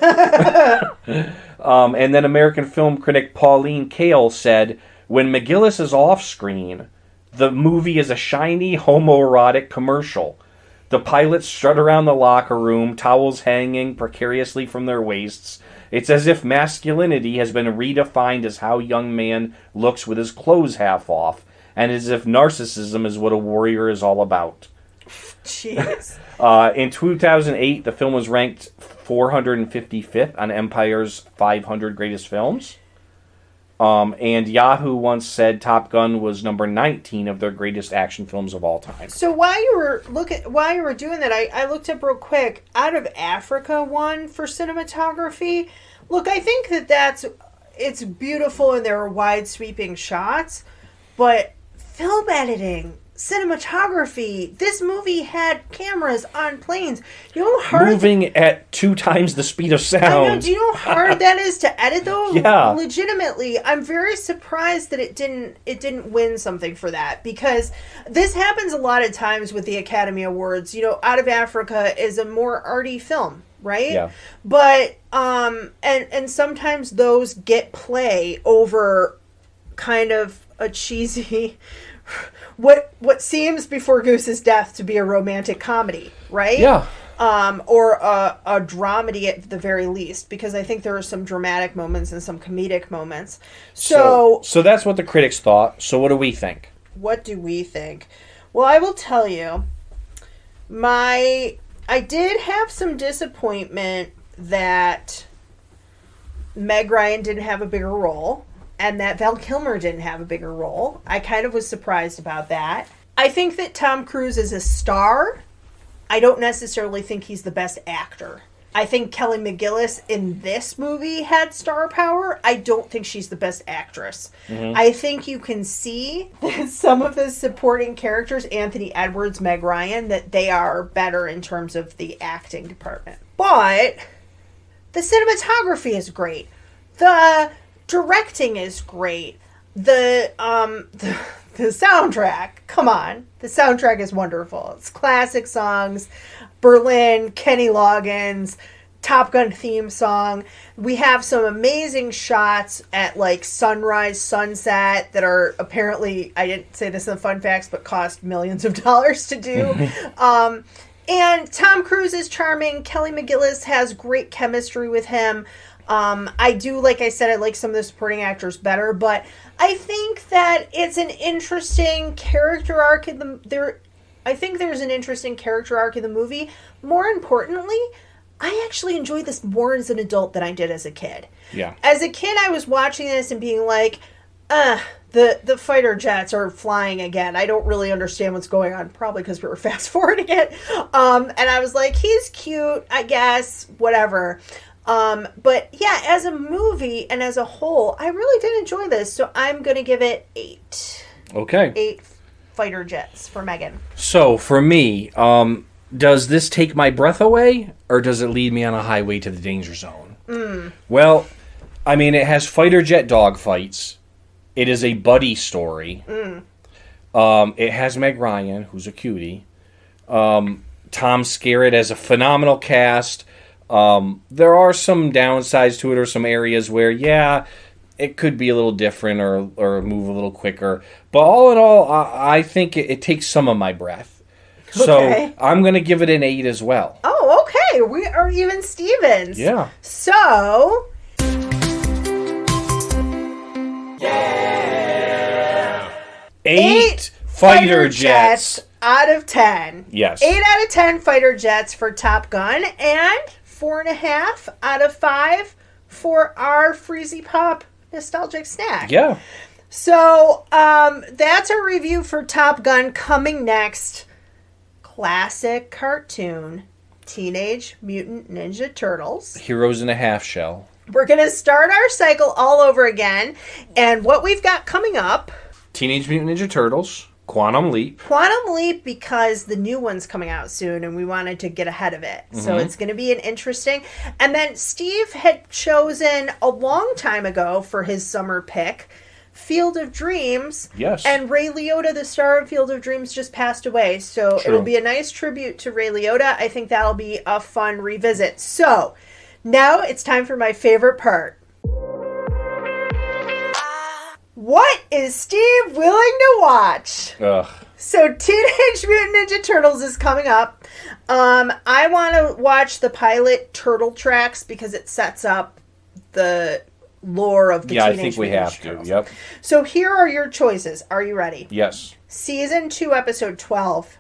Speaker 2: And then American film critic Pauline Kael said, when McGillis is off screen, the movie is a shiny homoerotic commercial. The pilots strut around the locker room, towels hanging precariously from their waists. It's as if masculinity has been redefined as how a young man looks with his clothes half off, and as if narcissism is what a warrior is all about.
Speaker 1: Jeez.
Speaker 2: In 2008, the film was ranked 455th on Empire's 500 Greatest Films. And Yahoo once said Top Gun was number 19 of their greatest action films of all time.
Speaker 1: So while you were doing that, I looked up real quick. Out of Africa won for cinematography. Look, I think it's beautiful and there are wide sweeping shots, but film editing, cinematography, this movie had cameras on planes. You know how hard
Speaker 2: moving at 2 times the speed of sound.
Speaker 1: I know. Do you know how hard that is to edit, though?
Speaker 2: Yeah.
Speaker 1: Legitimately, I'm very surprised that it didn't win something for that, because this happens a lot of times with the Academy Awards. You know, Out of Africa is a more arty film, right?
Speaker 2: Yeah.
Speaker 1: But and sometimes those get play over kind of a cheesy what seems before Goose's death to be a romantic comedy, right?
Speaker 2: Yeah.
Speaker 1: Or a dramedy at the very least, because I think there are some dramatic moments and some comedic moments. So
Speaker 2: that's what the critics thought. So what do we think?
Speaker 1: What do we think? Well, I will tell you, I did have some disappointment that Meg Ryan didn't have a bigger role, and that Val Kilmer didn't have a bigger role. I kind of was surprised about that. I think that Tom Cruise is a star. I don't necessarily think he's the best actor. I think Kelly McGillis in this movie had star power. I don't think she's the best actress. Mm-hmm. I think you can see that some of the supporting characters, Anthony Edwards, Meg Ryan, that they are better in terms of the acting department. But the cinematography is great. The directing is great. The soundtrack, come on. The soundtrack is wonderful. It's classic songs, Berlin, Kenny Loggins, Top Gun theme song. We have some amazing shots at like sunrise, sunset that are apparently, I didn't say this in the fun facts, but cost millions of dollars to do. And Tom Cruise is charming. Kelly McGillis has great chemistry with him. I do, like I said, I like some of the supporting actors better, but I think that it's an interesting character arc I think there's an interesting character arc in the movie. More importantly, I actually enjoyed this more as an adult than I did as a kid.
Speaker 2: Yeah. As
Speaker 1: a kid, I was watching this and being like, the fighter jets are flying again. I don't really understand what's going on, probably because we were fast forwarding it. And I was like, he's cute, I guess, whatever. But yeah, as a movie and as a whole, I really did enjoy this. So I'm going to give it 8.
Speaker 2: Okay.
Speaker 1: 8 fighter jets for Megan.
Speaker 2: So for me, does this take my breath away, or does it lead me on a highway to the danger zone? Well, I mean, it has fighter jet dogfights. It is a buddy story. It has Meg Ryan, who's a cutie. Tom Skerritt as a phenomenal cast. There are some downsides to it, or some areas where, yeah, it could be a little different or move a little quicker. But all in all, I think it takes some of my breath.
Speaker 1: Okay.
Speaker 2: So I'm going to give it an 8 as well.
Speaker 1: Oh, okay. We are even Stevens.
Speaker 2: Yeah.
Speaker 1: So...
Speaker 2: Eight fighter jets
Speaker 1: out of 10.
Speaker 2: Yes.
Speaker 1: 8 out of 10 fighter jets for Top Gun, and 4.5 out of 5 for our Freezy Pop nostalgic snack.
Speaker 2: Yeah.
Speaker 1: So that's our review for Top Gun. Coming next, classic cartoon, Teenage Mutant Ninja Turtles.
Speaker 2: Heroes in a Half Shell.
Speaker 1: We're going to start our cycle all over again. And what we've got coming up...
Speaker 2: Teenage Mutant Ninja Turtles, Quantum Leap.
Speaker 1: Quantum Leap, because the new one's coming out soon and we wanted to get ahead of it. So it's going to be an interesting... And then Steve had chosen a long time ago for his summer pick, Field of Dreams.
Speaker 2: Yes.
Speaker 1: And Ray Liotta, the star of Field of Dreams, just passed away. So
Speaker 2: True.
Speaker 1: It'll be a nice tribute to Ray Liotta. I think that'll be a fun revisit. So now it's time for my favorite part. What is Steve willing to watch?
Speaker 2: Ugh.
Speaker 1: So Teenage Mutant Ninja Turtles is coming up. I want to watch the pilot Turtle Tracks because it sets up the lore of the Teenage Mutant Ninja Turtles.
Speaker 2: Yeah, I think we have to. Yep.
Speaker 1: So here are your choices. Are you ready?
Speaker 2: Yes.
Speaker 1: Season 2, Episode 12,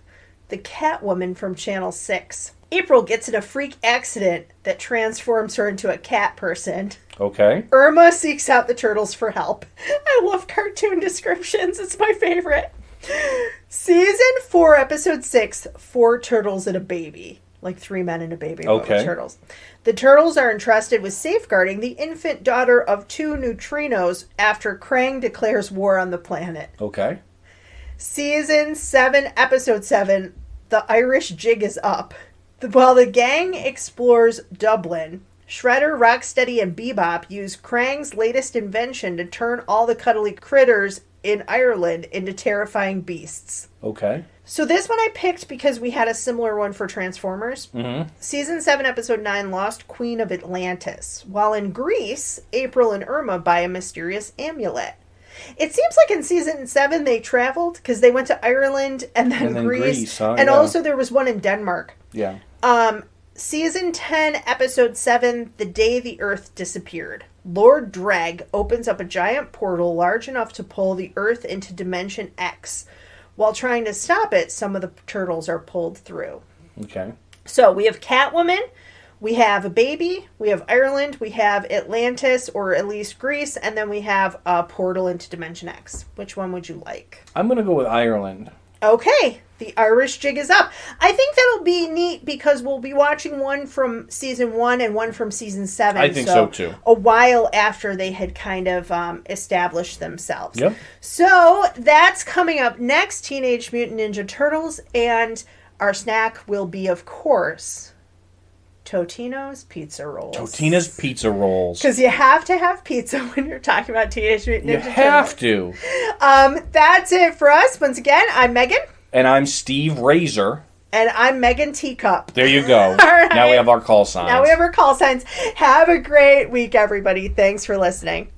Speaker 1: The Catwoman from Channel 6. April gets in a freak accident that transforms her into a cat person.
Speaker 2: Okay.
Speaker 1: Irma seeks out the turtles for help. I love cartoon descriptions. It's my favorite. Season 4, Episode 6, 4 turtles and a baby. Like 3 men and a baby.
Speaker 2: Okay.
Speaker 1: With turtles. The turtles are entrusted with safeguarding the infant daughter of 2 neutrinos after Krang declares war on the planet.
Speaker 2: Okay.
Speaker 1: Season 7, Episode 7, The Irish Jig is Up. While the gang explores Dublin, Shredder, Rocksteady, and Bebop use Krang's latest invention to turn all the cuddly critters in Ireland into terrifying beasts.
Speaker 2: Okay.
Speaker 1: So this one I picked because we had a similar one for Transformers. Season 7, Episode 9, Lost Queen of Atlantis. While in Greece, April and Irma buy a mysterious amulet. It seems like in Season 7 they traveled because they went to Ireland and then Greece.
Speaker 2: Huh?
Speaker 1: And
Speaker 2: Yeah.
Speaker 1: also there was one in Denmark.
Speaker 2: Yeah.
Speaker 1: Season 10, Episode 7, The Day the Earth Disappeared. Lord Dreg opens up a giant portal large enough to pull the Earth into Dimension X. While trying to stop it, some of the turtles are pulled through.
Speaker 2: Okay.
Speaker 1: So we have Catwoman, we have a baby, we have Ireland, we have Atlantis, or at least Greece, and then we have a portal into Dimension X. Which one would you like?
Speaker 2: I'm going to go with Ireland.
Speaker 1: Okay, the Irish Jig is Up. I think that'll be neat because we'll be watching one from Season 1 and one from Season 7.
Speaker 2: I think so too.
Speaker 1: A while after they had kind of established themselves.
Speaker 2: Yep.
Speaker 1: So that's coming up next, Teenage Mutant Ninja Turtles, and our snack will be, of course, Totino's Pizza Rolls.
Speaker 2: Totino's Pizza Rolls.
Speaker 1: Because you have to have pizza when you're talking about Teenage Mutant Ninja Turtles.
Speaker 2: You have to.
Speaker 1: That's it for us. Once again, I'm Megan.
Speaker 2: And I'm Steve Razor.
Speaker 1: And I'm Megan Teacup.
Speaker 2: There you go.
Speaker 1: All right.
Speaker 2: Now we have our call signs.
Speaker 1: Now we have our call signs. Have a great week, everybody. Thanks for listening.